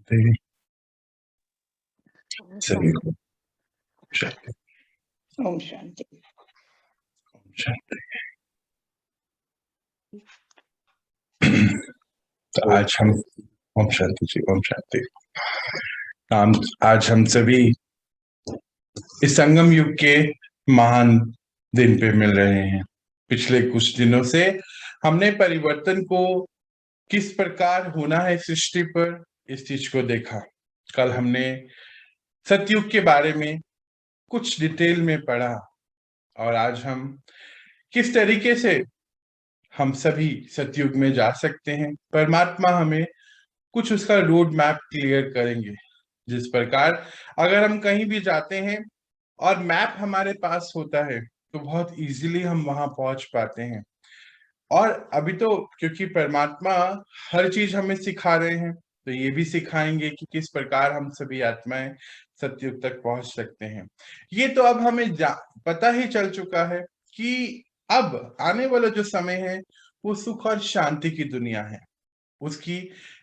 शांति। ओम सभी शांति। को शांति। ओम शांति। ओम शांति। तो आज हम ओम शांति जी, ओम शांति। आज हम सभी इस संगम युग के महान दिन पे मिल रहे हैं। पिछले कुछ दिनों से हमने परिवर्तन को किस प्रकार होना है सृष्टि पर, इस चीज को देखा। कल हमने सतयुग के बारे में कुछ डिटेल में पढ़ा और आज हम किस तरीके से हम सभी सतयुग में जा सकते हैं। परमात्मा हमें कुछ उसका रोड मैप क्लियर करेंगे, जिस प्रकार अगर हम कहीं भी जाते हैं और मैप हमारे पास होता है तो बहुत इजीली हम वहां पहुंच पाते हैं। और अभी तो क्योंकि परमात्मा हर चीज हमें सिखा रहे हैं, तो ये भी सिखाएंगे कि किस प्रकार हम सभी आत्माएं सतयुग तक पहुंच सकते हैं। ये तो अब हमें पता ही चल चुका है कि अब आने वाला जो समय है वो सुख और शांति की दुनिया है। उसकी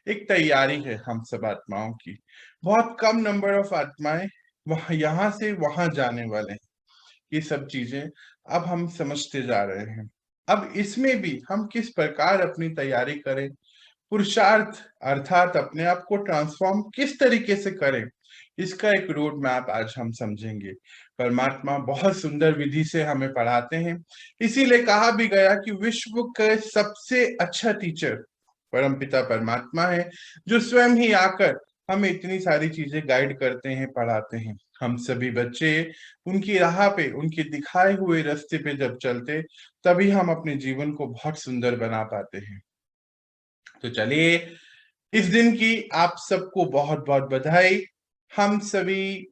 एक तैयारी है हम सब आत्माओं की। बहुत कम नंबर ऑफ आत्माएं वहां यहां से वहां जाने वाले हैं। ये सब चीजें अब हम समझते जा रहे हैं। अब इसमें भी हम किस प्रकार अपनी तैयारी करें, पुरुषार्थ अर्थात अपने आप को ट्रांसफॉर्म किस तरीके से करें, इसका एक रोड मैप आज हम समझेंगे। परमात्मा बहुत सुंदर विधि से हमें पढ़ाते हैं। इसीलिए कहा भी गया कि विश्व के सबसे अच्छा टीचर परमपिता परमात्मा है, जो स्वयं ही आकर हमें इतनी सारी चीजें गाइड करते हैं, पढ़ाते हैं। हम सभी बच्चे उनकी राह पे, उनके दिखाए हुए रास्ते पे जब चलते, तभी हम अपने जीवन को बहुत सुंदर बना पाते हैं। तो चलिए, इस दिन की आप सबको बहुत बहुत बधाई। हम सभी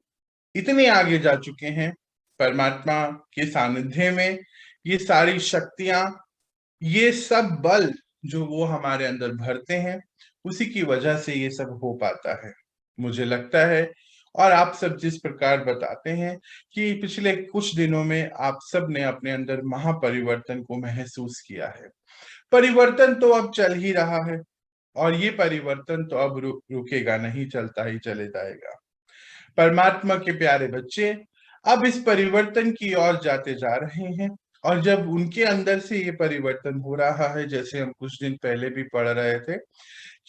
इतने आगे जा चुके हैं परमात्मा के सानिध्य में। ये सारी शक्तियां, ये सब बल जो वो हमारे अंदर भरते हैं, उसी की वजह से ये सब हो पाता है, मुझे लगता है। और आप सब जिस प्रकार बताते हैं कि पिछले कुछ दिनों में आप सब ने अपने अंदर महापरिवर्तन को महसूस किया है। परिवर्तन तो अब चल ही रहा है और ये परिवर्तन तो अब रुकेगा नहीं, चलता ही चले जाएगा। परमात्मा के प्यारे बच्चे अब इस परिवर्तन की ओर जाते जा रहे हैं। और जब उनके अंदर से ये परिवर्तन हो रहा है, जैसे हम कुछ दिन पहले भी पढ़ रहे थे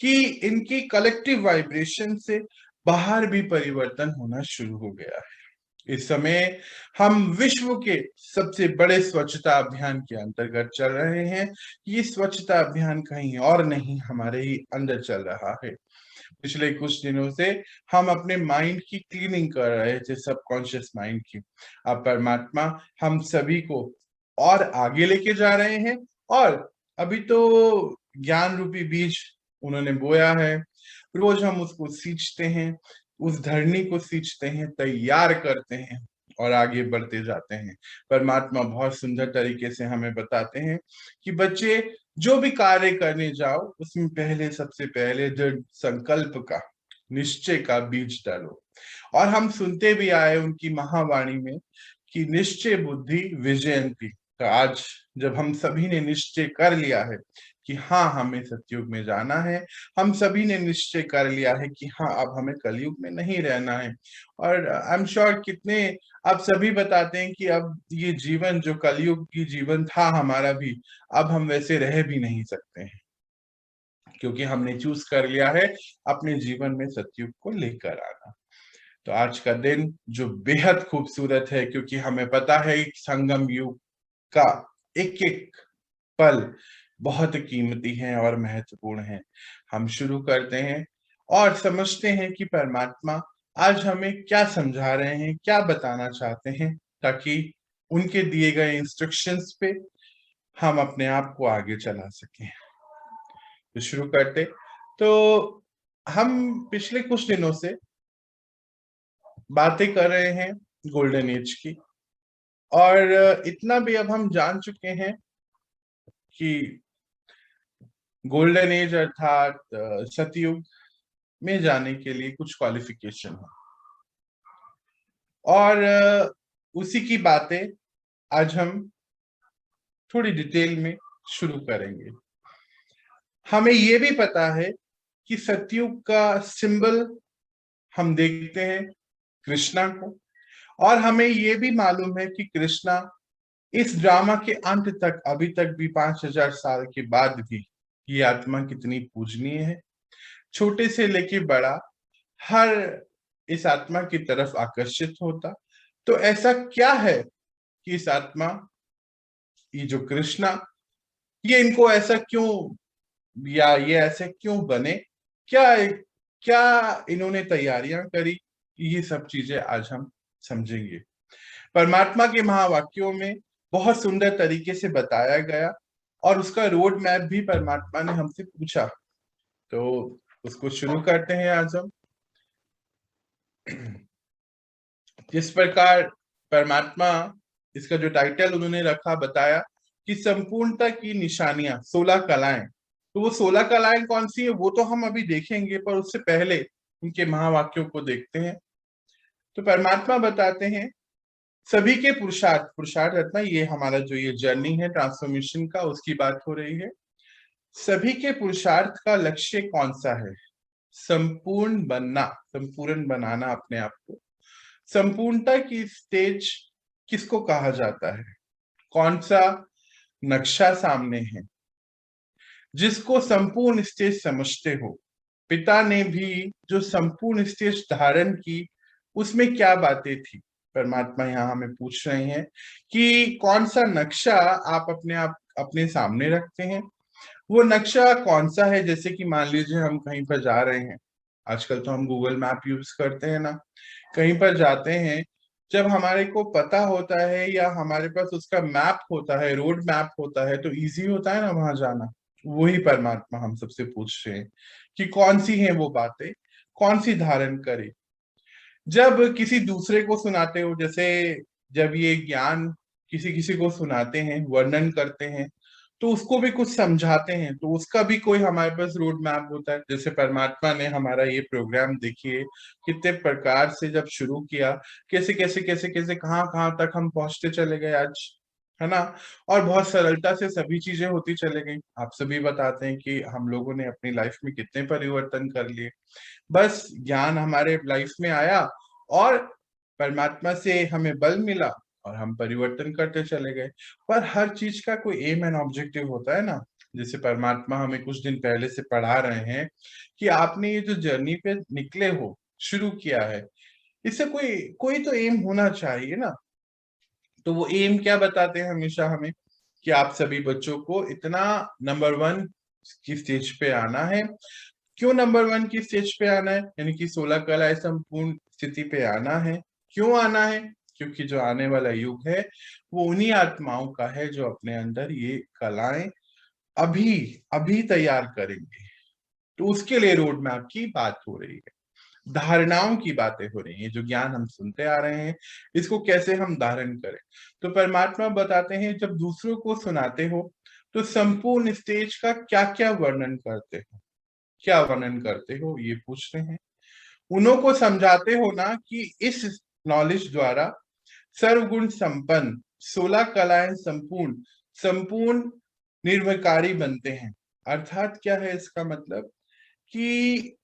कि इनकी कलेक्टिव वाइब्रेशन से बाहर भी परिवर्तन होना शुरू हो गया है। इस समय हम विश्व के सबसे बड़े स्वच्छता अभियान के अंतर्गत चल रहे हैं। ये स्वच्छता अभियान कहीं और नहीं, हमारे ही अंदर चल रहा है। पिछले कुछ दिनों से हम अपने माइंड की क्लीनिंग कर रहे थे, सबकॉन्शियस माइंड की। अब परमात्मा हम सभी को और आगे लेके जा रहे हैं। और अभी तो ज्ञान रूपी बीज उन्होंने बोया है, रोज हम उसको सींचते हैं, उस धरनी को सींचते हैं, तैयार करते हैं और आगे बढ़ते जाते हैं। परमात्मा बहुत सुंदर तरीके से हमें बताते हैं कि बच्चे, जो भी कार्य करने जाओ उसमें पहले, सबसे पहले दृढ़ संकल्प का, निश्चय का बीज डालो। और हम सुनते भी आए उनकी महावाणी में कि निश्चय बुद्धि विजयंती। तो आज जब हम सभी ने निश्चय कर लिया है कि हाँ हमें सतयुग में जाना है, हम सभी ने निश्चय कर लिया है कि हाँ अब हमें कलयुग में नहीं रहना है। और आई एम श्योर कितने आप सभी बताते हैं कि अब ये जीवन जो कलयुग की जीवन था हमारा भी, अब हम वैसे रह भी नहीं सकते हैं, क्योंकि हमने चूज कर लिया है अपने जीवन में सतयुग को लेकर आना। तो आज का दिन जो बेहद खूबसूरत है, क्योंकि हमें पता है संगम युग का एक एक पल बहुत कीमती है और महत्वपूर्ण है। हम शुरू करते हैं और समझते हैं कि परमात्मा आज हमें क्या समझा रहे हैं, क्या बताना चाहते हैं, ताकि उनके दिए गए इंस्ट्रक्शंस पे हम अपने आप को आगे चला सकें। तो शुरू करते। तो हम पिछले कुछ दिनों से बातें कर रहे हैं गोल्डन एज की, और इतना भी अब हम जान चुके हैं कि गोल्डन एज अर्थात सतयुग में जाने के लिए कुछ क्वालिफिकेशन है। और उसी की बातें आज हम थोड़ी डिटेल में शुरू करेंगे। हमें ये भी पता है कि सतयुग का सिंबल हम देखते हैं कृष्णा को, और हमें ये भी मालूम है कि कृष्णा इस ड्रामा के अंत तक, अभी तक भी 5000 साल के बाद भी, ये आत्मा कितनी पूजनीय है। छोटे से लेके बड़ा हर इस आत्मा की तरफ आकर्षित होता। तो ऐसा क्या है कि इस आत्मा, ये जो कृष्णा, ये इनको ऐसा क्यों, या ये ऐसे क्यों बने, क्या क्या इन्होंने तैयारियां करी, ये सब चीजें आज हम समझेंगे। परमात्मा के महावाक्यों में बहुत सुंदर तरीके से बताया गया, और उसका रोड मैप भी परमात्मा ने हमसे पूछा। तो उसको शुरू करते हैं आज हम। जिस प्रकार परमात्मा, इसका जो टाइटल उन्होंने रखा, बताया कि संपूर्णता की निशानियां 16 कलाएं। तो वो 16 कलाएं कौन सी है वो तो हम अभी देखेंगे, पर उससे पहले उनके महावाक्यों को देखते हैं। तो परमात्मा बताते हैं सभी के पुरुषार्थ, पुरुषार्थ रत्ना, ये हमारा जो ये जर्नी है ट्रांसफॉर्मेशन का, उसकी बात हो रही है। सभी के पुरुषार्थ का लक्ष्य कौन सा है? संपूर्ण बनना, संपूर्ण बनाना अपने आप को। संपूर्णता की स्टेज किसको कहा जाता है? कौन सा नक्शा सामने है जिसको संपूर्ण स्टेज समझते हो? पिता ने भी जो संपूर्ण स्टेज धारण की, उसमें क्या बातें थी? परमात्मा यहाँ हमें पूछ रहे हैं कि कौन सा नक्शा आप अपने सामने रखते हैं। वो नक्शा कौन सा है? जैसे कि मान लीजिए हम कहीं पर जा रहे हैं, आजकल तो हम गूगल मैप यूज करते हैं ना, कहीं पर जाते हैं, जब हमारे को पता होता है या हमारे पास उसका मैप होता है, रोड मैप होता है, तो इजी होता है ना वहां जाना। वही परमात्मा हम सबसे पूछ रहे हैं कि कौन सी है वो बातें, कौन सी धारण करे। जब किसी दूसरे को सुनाते हो, जैसे जब ये ज्ञान किसी किसी को सुनाते हैं, वर्णन करते हैं, तो उसको भी कुछ समझाते हैं, तो उसका भी कोई हमारे पास रोड मैप होता है। जैसे परमात्मा ने हमारा ये प्रोग्राम देखिए कितने प्रकार से जब शुरू किया, कैसे कैसे कैसे कैसे कहाँ कहाँ तक हम पहुंचते चले गए आज, है ना। और बहुत सरलता से सभी चीजें होती चले गई। आप सभी बताते हैं कि हम लोगों ने अपनी लाइफ में कितने परिवर्तन कर लिए, बस ज्ञान हमारे लाइफ में आया और परमात्मा से हमें बल मिला और हम परिवर्तन करते चले गए। पर हर चीज का कोई एम एंड ऑब्जेक्टिव होता है ना। जैसे परमात्मा हमें कुछ दिन पहले से पढ़ा रहे हैं कि आपने ये जो जर्नी पे निकले हो, शुरू किया है, इससे कोई कोई तो एम होना चाहिए ना। तो वो एम क्या बताते हैं हमेशा हमें, कि आप सभी बच्चों को इतना नंबर 1 की स्टेज पे आना है। क्यों नंबर 1 की स्टेज पे आना है, यानी कि 16 कलाएं संपूर्ण स्थिति पे आना है? क्यों आना है? क्योंकि जो आने वाला युग है वो उन्हीं आत्माओं का है जो अपने अंदर ये कलाएं अभी अभी तैयार करेंगे। तो उसके लिए रोड मैप की बात हो रही है, धारणाओं की बातें हो रही हैं। जो ज्ञान हम सुनते आ रहे हैं, इसको कैसे हम धारण करें। तो परमात्मा बताते हैं जब दूसरों को सुनाते हो तो संपूर्ण स्टेज का क्या क्या वर्णन करते हो, क्या वर्णन करते हो, ये पूछ रहे हैं। उन्हों को समझाते हो ना कि इस नॉलेज द्वारा सर्वगुण संपन्न 16 कलाएं संपूर्ण संपूर्ण निर्विकारी बनते हैं। अर्थात क्या है इसका मतलब, कि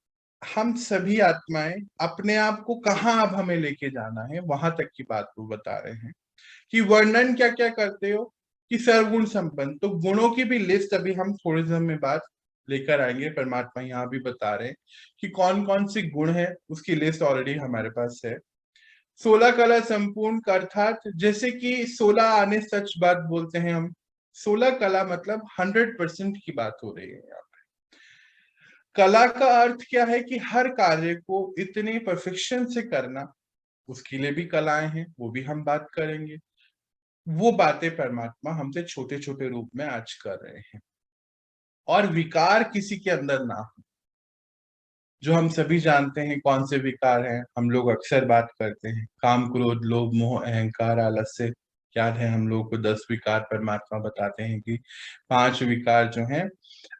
हम सभी आत्माएं अपने आप को कहाँ अब हमें लेके जाना है, वहां तक की बात को बता रहे हैं। कि वर्णन क्या क्या करते हो, कि सर्वगुण संपन्न, तो गुणों की भी लिस्ट अभी हम थोड़े समय में बात लेकर आएंगे। परमात्मा यहाँ भी बता रहे हैं कि कौन कौन से गुण है, उसकी लिस्ट ऑलरेडी हमारे पास है। 16 कला संपूर्ण का अर्थात जैसे कि 16 आने सच बात बोलते हैं हम। 16 कला मतलब 100% की बात हो रही है यहाँ पे। कला का अर्थ क्या है, कि हर कार्य को इतने परफेक्शन से करना, उसके लिए भी कलाएं हैं, वो भी हम बात करेंगे। वो बातें परमात्मा हमसे छोटे छोटे रूप में आज कर रहे हैं। और विकार किसी के अंदर ना हो। जो हम सभी जानते हैं कौन से विकार हैं, हम लोग अक्सर बात करते हैं, काम क्रोध लोभ मोह अहंकार आलस्य। याद है हम लोग को 10 विकार परमात्मा बताते हैं कि 5 विकार जो हैं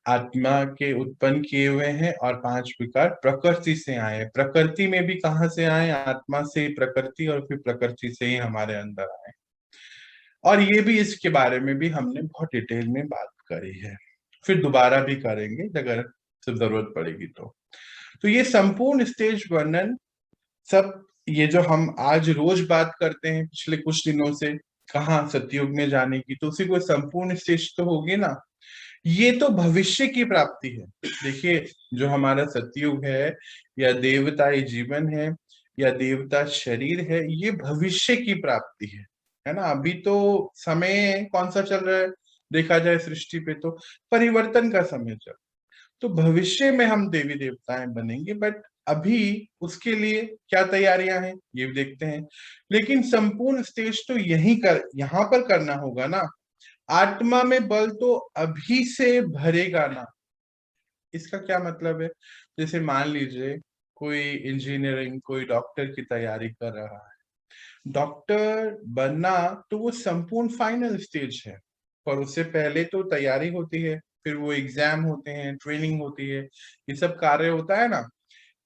आत्मा के उत्पन्न किए हुए हैं, और 5 विकार प्रकृति से आए। प्रकृति में भी कहाँ से आए? आत्मा से प्रकृति, और फिर प्रकृति से ही हमारे अंदर आए। और ये भी, इसके बारे में भी हमने बहुत डिटेल में बात करी है, फिर दोबारा भी करेंगे अगर जब जरूरत पड़ेगी तो ये संपूर्ण स्टेज वर्णन सब, ये जो हम आज रोज बात करते हैं पिछले कुछ दिनों से, कहाँ सतयुग में जाने की, तो उसी को संपूर्ण स्टेज तो होगी ना। ये तो भविष्य की प्राप्ति है। देखिए, जो हमारा सतयुग है या देवताई जीवन है या देवता शरीर है, ये भविष्य की प्राप्ति है ना। अभी तो समय कौन सा चल रहा है, देखा जाए सृष्टि पे तो परिवर्तन का समय चल, तो भविष्य में हम देवी देवताएं बनेंगे, बट अभी उसके लिए क्या तैयारियां हैं ये भी देखते हैं। लेकिन संपूर्ण स्टेज तो यहाँ पर करना होगा ना। आत्मा में बल तो अभी से भरेगा ना। इसका क्या मतलब है? जैसे मान लीजिए कोई इंजीनियरिंग, कोई डॉक्टर की तैयारी कर रहा है, डॉक्टर बनना तो वो संपूर्ण फाइनल स्टेज है, पर उससे पहले तो तैयारी होती है, फिर वो एग्जाम होते हैं, ट्रेनिंग होती है, ये सब कार्य होता है ना।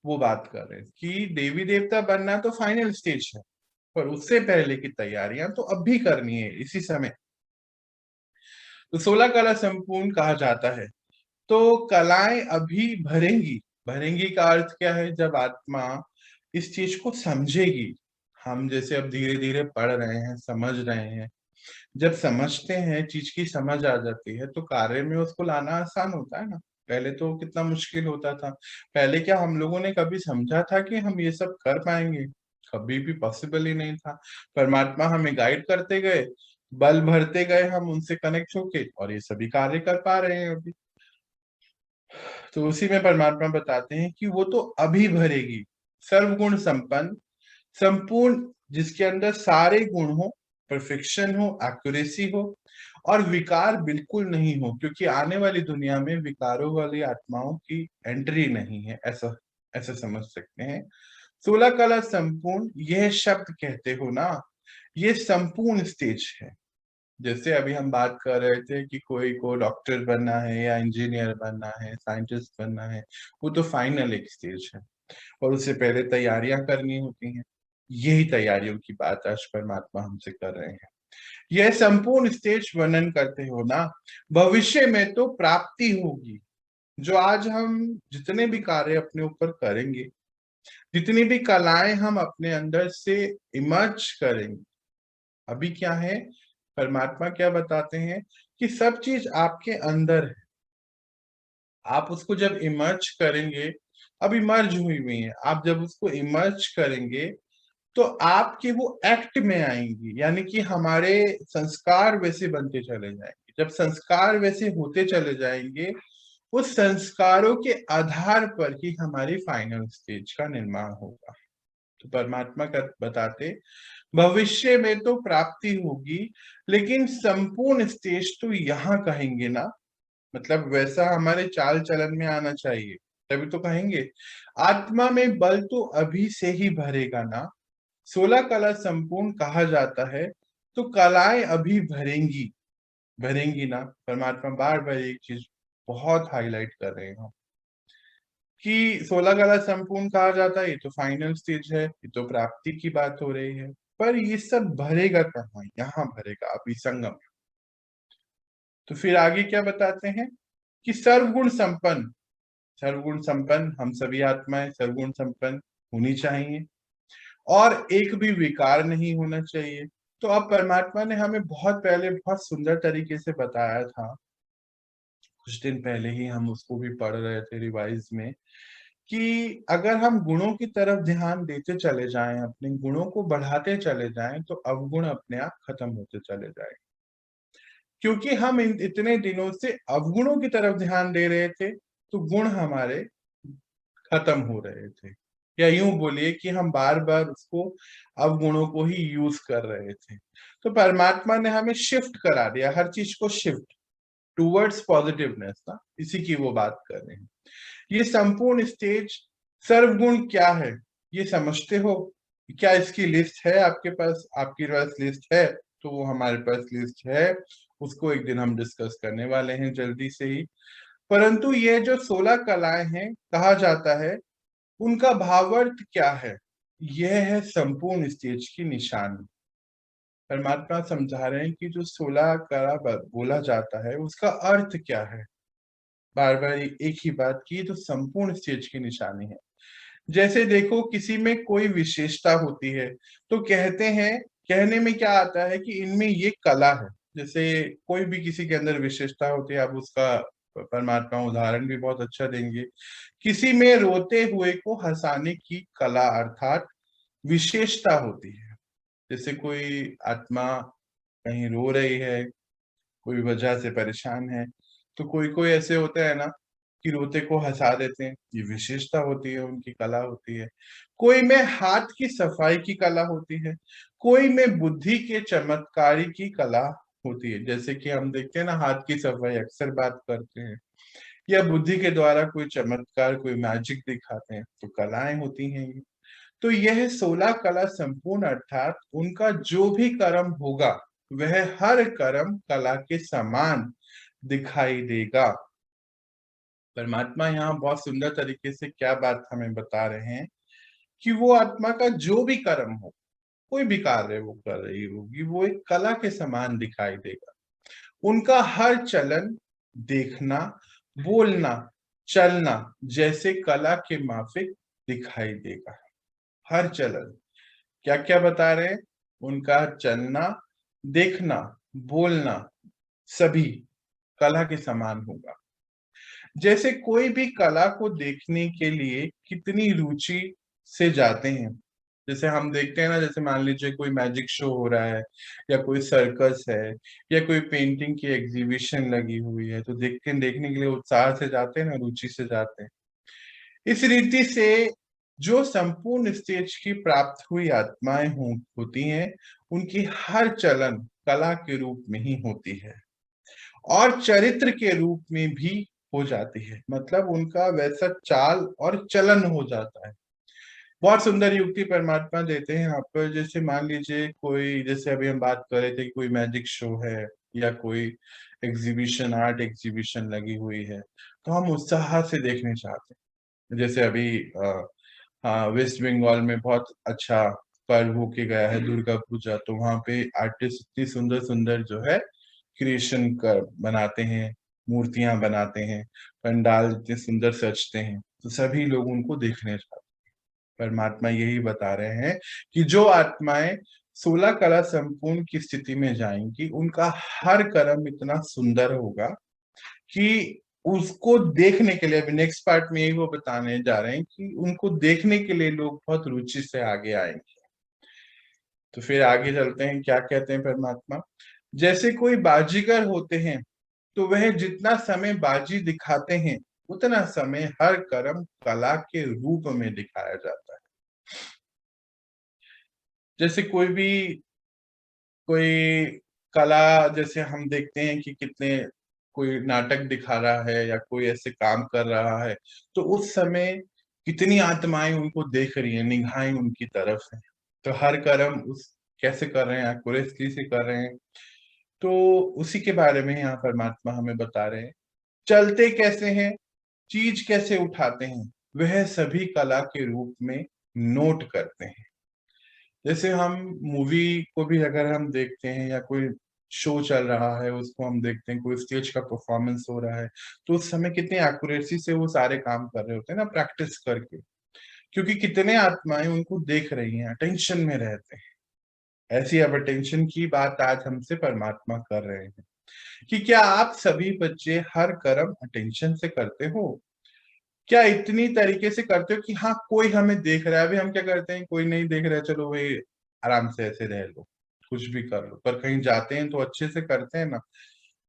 वो बात कर रहे हैं कि देवी देवता बनना तो फाइनल स्टेज है, पर उससे पहले की तैयारियां तो अब भी करनी है इसी समय। तो 16 कला संपूर्ण कहा जाता है। तो कलाएं अभी भरेंगी। भरेंगी का अर्थ क्या है? जब आत्मा इस चीज को समझेगी। हम जैसे अब धीरे धीरे पढ़ रहे हैं, समझ रहे हैं, जब समझते हैं, चीज की समझ आ जाती है, तो कार्य में उसको लाना आसान होता है ना। पहले तो कितना मुश्किल होता था। पहले क्या हम लोगों ने कभी समझा था कि हम ये सब कर पाएंगे? कभी भी पॉसिबल ही नहीं था। परमात्मा हमें गाइड करते गए, बल भरते गए, हम उनसे कनेक्ट होके और ये सभी कार्य कर पा रहे हैं अभी। तो उसी में परमात्मा बताते हैं कि वो तो अभी भरेगी। सर्वगुण संपन्न, संपूर्ण, जिसके अंदर सारे गुण हो, परफेक्शन हो, एक्यूरेसी हो और विकार बिल्कुल नहीं हो, क्योंकि आने वाली दुनिया में विकारों वाली आत्माओं की एंट्री नहीं है, ऐसा ऐसा समझ सकते हैं। 16 कला संपूर्ण, यह शब्द कहते हो ना, ये संपूर्ण स्टेज है। जैसे अभी हम बात कर रहे थे कि कोई को डॉक्टर बनना है या इंजीनियर बनना है, साइंटिस्ट बनना है, वो तो फाइनल एक स्टेज है, और उससे पहले तैयारियां करनी होती हैं। यही तैयारियों की बात आज परमात्मा हमसे कर रहे हैं। यह संपूर्ण स्टेज वर्णन करते हो ना, भविष्य में तो प्राप्ति होगी। जो आज हम जितने भी कार्य अपने ऊपर करेंगे, जितनी भी कलाएं हम अपने अंदर से इमर्ज करेंगे, अभी क्या है, परमात्मा क्या बताते हैं कि सब चीज आपके अंदर है। आप उसको जब इमर्ज करेंगे, अब इमर्ज हुई हुई है, आप जब उसको इमर्ज करेंगे तो आपके वो एक्ट में आएंगी, यानी कि हमारे संस्कार वैसे बनते चले जाएंगे। जब संस्कार वैसे होते चले जाएंगे, उस संस्कारों के आधार पर ही हमारी फाइनल स्टेज का निर्माण होगा। तो परमात्मा का बताते, भविष्य में तो प्राप्ति होगी, लेकिन संपूर्ण स्टेज तो यहाँ कहेंगे ना, मतलब वैसा हमारे चाल चलन में आना चाहिए, तभी तो कहेंगे। आत्मा में बल तो अभी से ही भरेगा ना। 16 कला संपूर्ण कहा जाता है, तो कलाएं अभी भरेंगी। भरेंगी ना, परमात्मा बार बार एक चीज बहुत हाईलाइट कर रहे हैं कि 16 कला संपूर्ण कहा जाता है, ये तो फाइनल स्टेज है, ये तो प्राप्ति की बात हो रही है, पर ये सब भरेगा कहाँ? यहाँ भरेगा अभी संगम। तो फिर आगे क्या बताते हैं कि सर्वगुण संपन्न। सर्वगुण संपन्न हम सभी आत्माएं सर्वगुण संपन्न होनी चाहिए, और एक भी विकार नहीं होना चाहिए। तो अब परमात्मा ने हमें बहुत पहले बहुत सुंदर तरीके से बताया था, कुछ दिन पहले ही हम उसको भी पढ़ रहे थे रिवाइज में, कि अगर हम गुणों की तरफ ध्यान देते चले जाएं, अपने गुणों को बढ़ाते चले जाएं, तो अवगुण अपने आप खत्म होते चले जाएं। क्योंकि हम इतने दिनों से अवगुणों की तरफ ध्यान दे रहे थे, तो गुण हमारे खत्म हो रहे थे, या यूं बोलिए कि हम बार बार उसको अवगुणों को ही यूज कर रहे थे। तो परमात्मा ने हमें शिफ्ट करा दिया, हर चीज को शिफ्ट टूवर्ड्स पॉजिटिवनेस ना, इसी की वो बात कर रहे हैं। ये संपूर्ण स्टेज सर्वगुण क्या है, ये समझते हो? क्या इसकी लिस्ट है आपके पास? आपके पास लिस्ट है? तो वो हमारे पास लिस्ट है, उसको एक दिन हम डिस्कस करने वाले हैं जल्दी से ही। परंतु ये जो 16 कलाएं हैं कहा जाता है, उनका भावार्थ क्या है? यह है संपूर्ण स्टेज की निशानी। परमात्मा समझा रहे हैं कि जो 16 कला बोला जाता है, उसका अर्थ क्या है। बार बार एक ही बात की, तो संपूर्ण स्टेज की निशानी है। जैसे देखो, किसी में कोई विशेषता होती है तो कहते हैं, कहने में क्या आता है कि इनमें ये कला है। जैसे कोई भी किसी के अंदर विशेषता होती है, आप उसका परमात्मा उदाहरण भी बहुत अच्छा देंगे। किसी में रोते हुए को हंसाने की कला अर्थात विशेषता होती है। जैसे कोई आत्मा कहीं रो रही है, कोई वजह से परेशान है, तो कोई कोई ऐसे होते हैं ना कि रोते को हंसा देते हैं, ये विशेषता होती है, उनकी कला होती है। कोई में हाथ की सफाई की कला होती है, कोई में बुद्धि के चमत्कारी की कला होती है। जैसे कि हम देखते हैं ना, हाथ की सफाई अक्सर बात करते हैं, या बुद्धि के द्वारा कोई चमत्कार, कोई मैजिक दिखाते हैं, तो कलाएं होती हैं ये। तो यह 16 कला संपूर्ण अर्थात उनका जो भी कर्म होगा वह हर कर्म कला के समान दिखाई देगा। परमात्मा यहाँ बहुत सुंदर तरीके से क्या बात हमें बता रहे हैं कि वो आत्मा का जो भी कर्म हो, कोई भी कार्य वो कर रही होगी, वो एक कला के समान दिखाई देगा। उनका हर चलन, देखना, बोलना, चलना जैसे कला के माफिक दिखाई देगा। हर चलन, क्या क्या बता रहे हैं? उनका चलना, देखना, बोलना सभी कला के समान होगा। जैसे कोई भी कला को देखने के लिए कितनी रुचि से जाते हैं। जैसे हम देखते हैं ना, जैसे मान लीजिए कोई मैजिक शो हो रहा है, या कोई सर्कस है, या कोई पेंटिंग की एग्जीबिशन लगी हुई है, तो देखने के लिए उत्साह से जाते हैं ना, रुचि से जाते हैं। इस रीति से जो संपूर्ण स्टेज की प्राप्त हुई आत्माएं होती हैं, उनकी हर चलन कला के रूप में ही होती है और चरित्र के रूप में भी हो जाती है। मतलब उनका वैसा चाल और चलन हो जाता है। बहुत सुंदर युक्ति परमात्मा देते हैं यहाँ पर। जैसे मान लीजिए कोई, जैसे अभी हम बात कर रहे थे कि कोई मैजिक शो है या कोई एग्जीबिशन, आर्ट एग्जीबिशन लगी हुई है, तो हम उत्साह से देखने चाहते हैं। जैसे अभी हाँ, वेस्ट बंगाल में बहुत अच्छा पर्व होके गया है दुर्गा पूजा, तो वहां पे आर्टिस्ट इतनी सुंदर सुंदर जो है क्रिएशन कर बनाते हैं, मूर्तियां बनाते हैं, पंडाल इतने सुंदर सजते हैं, तो सभी लोग उनको देखने जाते हैं। परमात्मा यही बता रहे हैं कि जो आत्माएं 16 कला संपूर्ण की स्थिति में जाएंगी, उनका हर कर्म इतना सुंदर होगा कि उसको देखने के लिए, अभी नेक्स्ट पार्ट में यही वो बताने जा रहे हैं कि उनको देखने के लिए लोग बहुत रुचि से आगे आएंगे। तो फिर आगे चलते हैं, क्या कहते हैं परमात्मा। जैसे कोई बाजीगर होते हैं, तो वह जितना समय बाजी दिखाते हैं, उतना समय हर कर्म कला के रूप में दिखाया जाता है। जैसे कोई कला, जैसे हम देखते हैं कि कितने, कोई नाटक दिखा रहा है या कोई ऐसे काम कर रहा है, तो उस समय कितनी आत्माएं उनको देख रही हैं, निगाहें उनकी तरफ है। तो हर कर्म उस कैसे कर रहे हैं, एक्यूरेसी से कर रहे हैं, तो उसी के बारे में यहाँ परमात्मा हमें बता रहे हैं। चलते कैसे हैं, चीज कैसे उठाते हैं, वह सभी कला के रूप में नोट करते हैं। जैसे हम मूवी को भी अगर हम देखते हैं, या कोई शो चल रहा है उसको हम देखते हैं, कोई स्टेज का परफॉर्मेंस हो रहा है, तो उस समय कितनी एक्यूरेसी से वो सारे काम कर रहे होते हैं ना, प्रैक्टिस करके, क्योंकि कितने आत्माएं उनको देख रही हैं, अटेंशन में रहते हैं। ऐसी अब अटेंशन की बात आज हमसे परमात्मा कर रहे हैं कि क्या आप सभी बच्चे हर कर्म अटेंशन से करते हो? क्या इतनी तरीके से करते हो कि हाँ, कोई हमें देख रहा है? अभी हम क्या करते हैं, कोई नहीं देख रहा है, चलो भाई आराम से ऐसे रह लो, कुछ भी कर लो, पर कहीं जाते हैं तो अच्छे से करते हैं ना।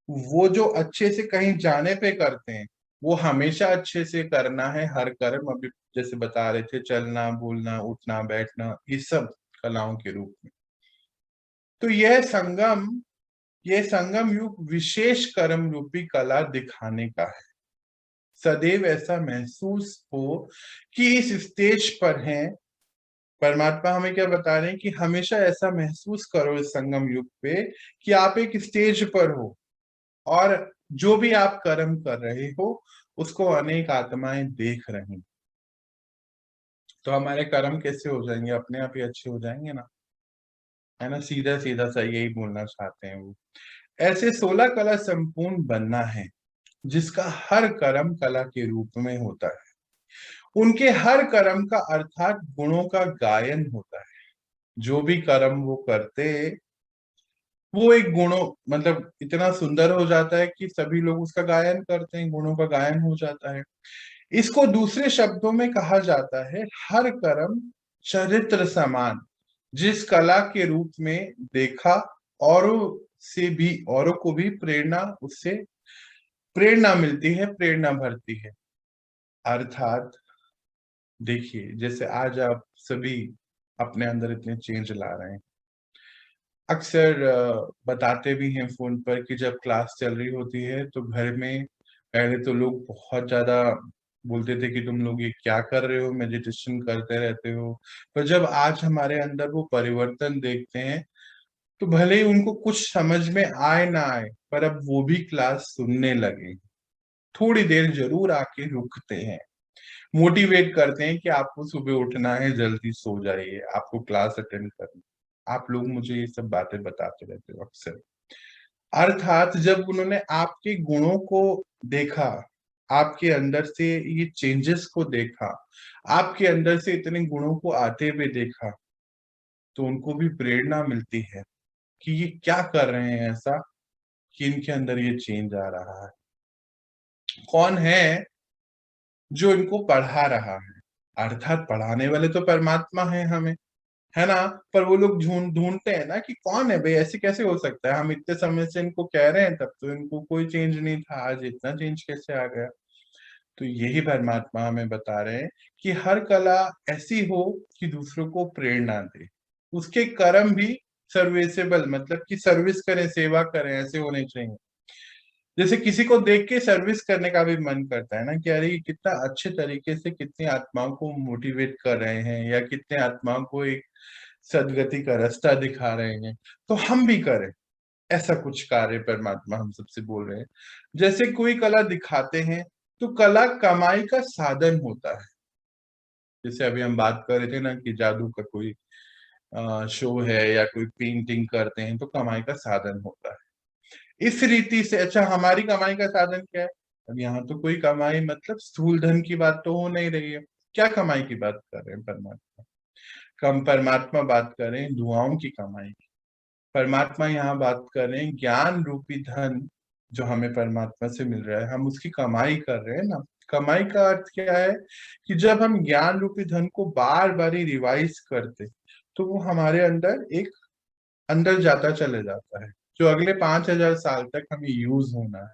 वो जो अच्छे से कहीं जाने पे करते हैं, वो हमेशा अच्छे से करना है हर कर्म। अभी जैसे बता रहे थे, चलना, बोलना, उठना, बैठना, ये सब कलाओं के रूप में। तो यह संगम युग विशेष कर्म रूपी कला दिखाने का है। सदैव ऐसा महसूस हो कि इस स्टेज पर हैं। परमात्मा हमें क्या बता रहे हैं कि हमेशा ऐसा महसूस करो इस संगम युग पे कि आप एक स्टेज पर हो, और जो भी आप कर्म कर रहे हो उसको अनेक आत्माएं देख रही। तो हमारे कर्म कैसे हो जाएंगे? अपने आप ही अच्छे हो जाएंगे ना, है ना। सीधा सीधा सा यही बोलना चाहते हैं वो। ऐसे 16 कला संपूर्ण बनना है, जिसका हर कर्म कला के रूप में होता है। उनके हर कर्म का अर्थात गुणों का गायन होता है। जो भी कर्म वो करते, वो एक गुणों मतलब इतना सुंदर हो जाता है कि सभी लोग उसका गायन करते हैं, गुणों का गायन हो जाता है। इसको दूसरे शब्दों में कहा जाता है हर कर्म चरित्र समान। जिस कला के रूप में देखा, औरों को भी प्रेरणा, उससे प्रेरणा मिलती है, प्रेरणा भरती है। अर्थात देखिए, जैसे आज आप सभी अपने अंदर इतने चेंज ला रहे हैं। अक्सर बताते भी हैं फोन पर कि जब क्लास चल रही होती है तो घर में पहले तो लोग बहुत ज्यादा बोलते थे कि तुम लोग ये क्या कर रहे हो, मेडिटेशन करते रहते हो। पर जब आज हमारे अंदर वो परिवर्तन देखते हैं, तो भले ही उनको कुछ समझ में आए ना आए, पर अब वो भी क्लास सुनने लगे। थोड़ी देर जरूर आके रुकते हैं, मोटिवेट करते हैं कि आपको सुबह उठना है, जल्दी सो जाइए, आपको क्लास अटेंड करनी। आप लोग मुझे ये सब बातें बताते रहते हो अक्सर। अर्थात जब उन्होंने आपके गुणों को देखा, आपके अंदर से ये चेंजेस को देखा, आपके अंदर से इतने गुणों को आते हुए देखा, तो उनको भी प्रेरणा मिलती है कि ये क्या कर रहे हैं ऐसा कि इनके अंदर ये चेंज आ रहा है। कौन है जो इनको पढ़ा रहा है? अर्थात पढ़ाने वाले तो परमात्मा है हमें, है ना। पर वो लोग ढूंढते हैं ना कि कौन है भाई, ऐसे कैसे हो सकता है, हम इतने समय से इनको कह रहे हैं, तब तो इनको कोई चेंज नहीं था, आज इतना चेंज कैसे आ गया। तो यही परमात्मा हमें बता रहे हैं कि हर कला ऐसी हो कि दूसरों को प्रेरणा दे। उसके कर्म भी सर्विसेबल, मतलब कि सर्विस करें, सेवा करें, ऐसे होने चाहिए। जैसे किसी को देख के सर्विस करने का भी मन करता है ना, कि अरे ये कितना अच्छे तरीके से कितनी आत्माओं को मोटिवेट कर रहे हैं, या कितने आत्माओं को एक सदगति का रास्ता दिखा रहे हैं, तो हम भी करें। ऐसा कुछ कार्य परमात्मा हम सबसे बोल रहे हैं। जैसे कोई कला दिखाते हैं, तो कला कमाई का साधन होता है। जैसे अभी हम बात कर रहे थे ना कि जादू का कोई शो है या कोई पेंटिंग करते हैं, तो कमाई का साधन होता है। इस रीति से अच्छा, हमारी कमाई का साधन क्या है? अब यहाँ तो कोई कमाई मतलब स्थूल धन की बात तो हो नहीं रही है। क्या कमाई की बात कर रहे हैं परमात्मा? कम परमात्मा बात करें दुआओं की कमाई की। परमात्मा यहाँ बात कर रहे हैं ज्ञान रूपी धन, जो हमें परमात्मा से मिल रहा है, हम उसकी कमाई कर रहे हैं ना। कमाई का अर्थ क्या है? कि जब हम ज्ञान रूपी धन को बार बार ही रिवाइज करते, तो वो हमारे अंदर एक अंदर जाता चले जाता है, जो अगले 5,000 साल तक हमें यूज होना है।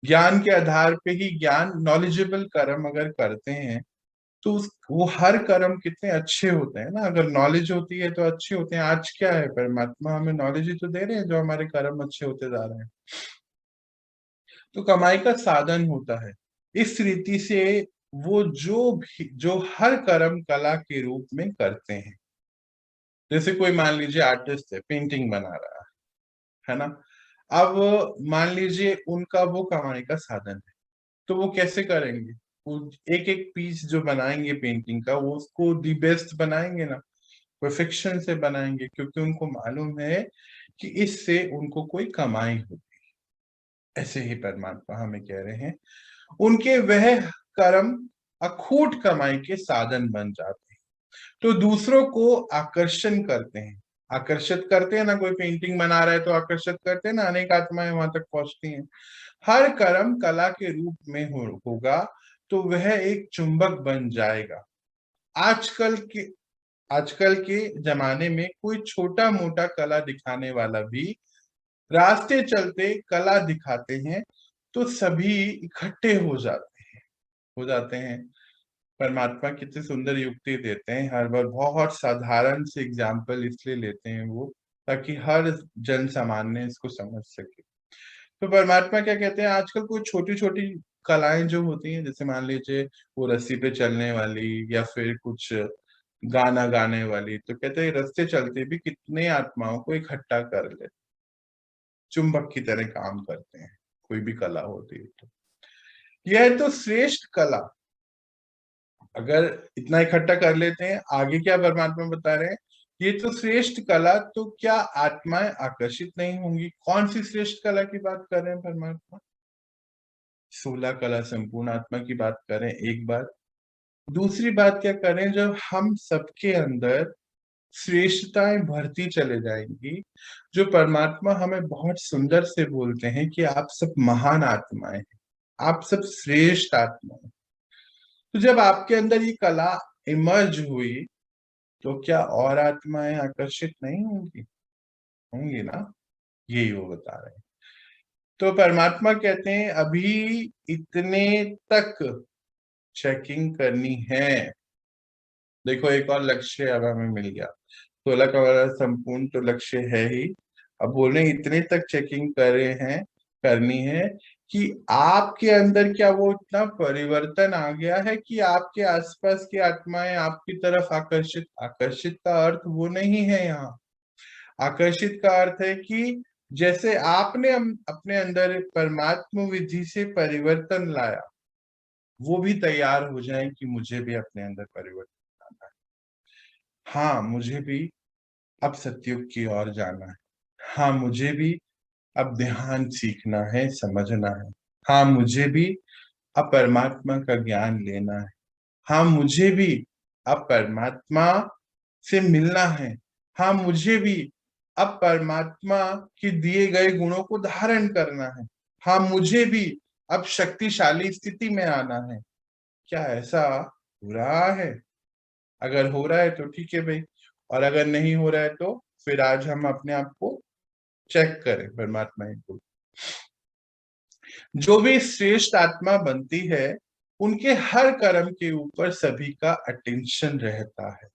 ज्ञान के आधार पे ही, ज्ञान नॉलेजेबल कर्म अगर करते हैं, तो वो हर कर्म कितने अच्छे होते हैं ना। अगर नॉलेज होती है तो अच्छे होते हैं। आज क्या है, परमात्मा हमें नॉलेज ही तो दे रहे हैं, जो हमारे कर्म अच्छे होते जा रहे हैं। तो कमाई का साधन होता है। इस रीति से वो जो हर कर्म कला के रूप में करते हैं। जैसे कोई मान लीजिए आर्टिस्ट है, पेंटिंग बना रहा है ना। अब मान लीजिए उनका वो कमाई का साधन है, तो वो कैसे करेंगे? वो एक एक पीस जो बनाएंगे पेंटिंग का, वो उसको दी बेस्ट बनाएंगे ना, परफेक्शन से बनाएंगे, क्योंकि उनको मालूम है कि इससे उनको कोई कमाई होगी। ऐसे ही परमात्मा हमें कह रहे हैं, उनके वह कर्म अखूट कमाई के साधन बन जाते हैं। तो दूसरों को आकर्षण करते हैं, आकर्षित करते हैं ना। कोई पेंटिंग बना रहा है तो आकर्षित करते हैं ना, अनेक आत्माएं वहां तक पहुंचती हैं। हर कर्म कला के रूप में होगा, तो वह एक चुंबक बन जाएगा। आजकल के आजकल के जमाने में कोई छोटा मोटा कला दिखाने वाला भी रास्ते चलते कला दिखाते हैं, तो सभी इकट्ठे हो जाते हैं। परमात्मा कितनी सुंदर युक्ति देते हैं, हर बार बहुत साधारण से एग्जाम्पल इसलिए लेते हैं वो, ताकि हर जन सामान्य इसको समझ सके। तो परमात्मा क्या कहते हैं, आजकल कोई छोटी छोटी कलाएं जो होती हैं, जैसे मान लीजिए वो रस्सी पे चलने वाली, या फिर कुछ गाना गाने वाली, तो कहते हैं रास्ते चलते भी कितने आत्माओं को इकट्ठा कर ले, चुंबक की तरह काम करते हैं। कोई भी कला होती है तो यह तो श्रेष्ठ कला, अगर इतना इकट्ठा कर लेते हैं, आगे क्या परमात्मा बता रहे हैं, ये तो श्रेष्ठ कला, तो क्या आत्माएं आकर्षित नहीं होंगी? कौन सी श्रेष्ठ कला की बात कर रहे हैं परमात्मा? 16 कला संपूर्ण आत्मा की बात करें एक बार। दूसरी बात क्या करें, जब हम सबके अंदर श्रेष्ठताएं बढ़ती चले जाएंगी, जो परमात्मा हमें बहुत सुंदर से बोलते हैं कि आप सब महान आत्माएं हैं, आप सब श्रेष्ठ आत्माएं। तो जब आपके अंदर ये कला इमर्ज हुई, तो क्या और आत्माएं आकर्षित नहीं होंगी? होंगी ना, यही वो बता रहे हैं। तो परमात्मा कहते हैं अभी इतने तक चेकिंग करनी है। देखो एक और लक्ष्य अब हमें मिल गया, 16 का वाला संपूर्ण तो लक्ष्य है ही, अब बोल रहे हैं इतने तक चेकिंग कर रहे हैं, करनी है कि आपके अंदर क्या वो इतना परिवर्तन आ गया है कि आपके आसपास की आत्माएं आपकी तरफ आकर्षित। आकर्षित का अर्थ वो नहीं है यहाँ, आकर्षित का अर्थ है कि जैसे आपने अपने अंदर परमात्मा विधि से परिवर्तन लाया, वो भी तैयार हो जाए कि मुझे भी अपने अंदर परिवर्तन लाना है। हाँ, मुझे भी अब सतयुग की ओर जाना है। हाँ, मुझे भी अब ध्यान सीखना है, समझना है। हाँ, मुझे भी अब परमात्मा का ज्ञान लेना है। हाँ, मुझे भी अब परमात्मा से मिलना है। हाँ, मुझे भी अब परमात्मा के दिए गए गुणों को धारण करना है। हाँ, मुझे भी अब शक्तिशाली स्थिति में आना है। क्या ऐसा हो रहा है? अगर हो रहा है तो ठीक है भाई, और अगर नहीं हो रहा है तो फिर आज हम अपने आप को चेक करें परमात्मा को। जो भी श्रेष्ठ आत्मा बनती है, उनके हर कर्म के ऊपर सभी का अटेंशन रहता है,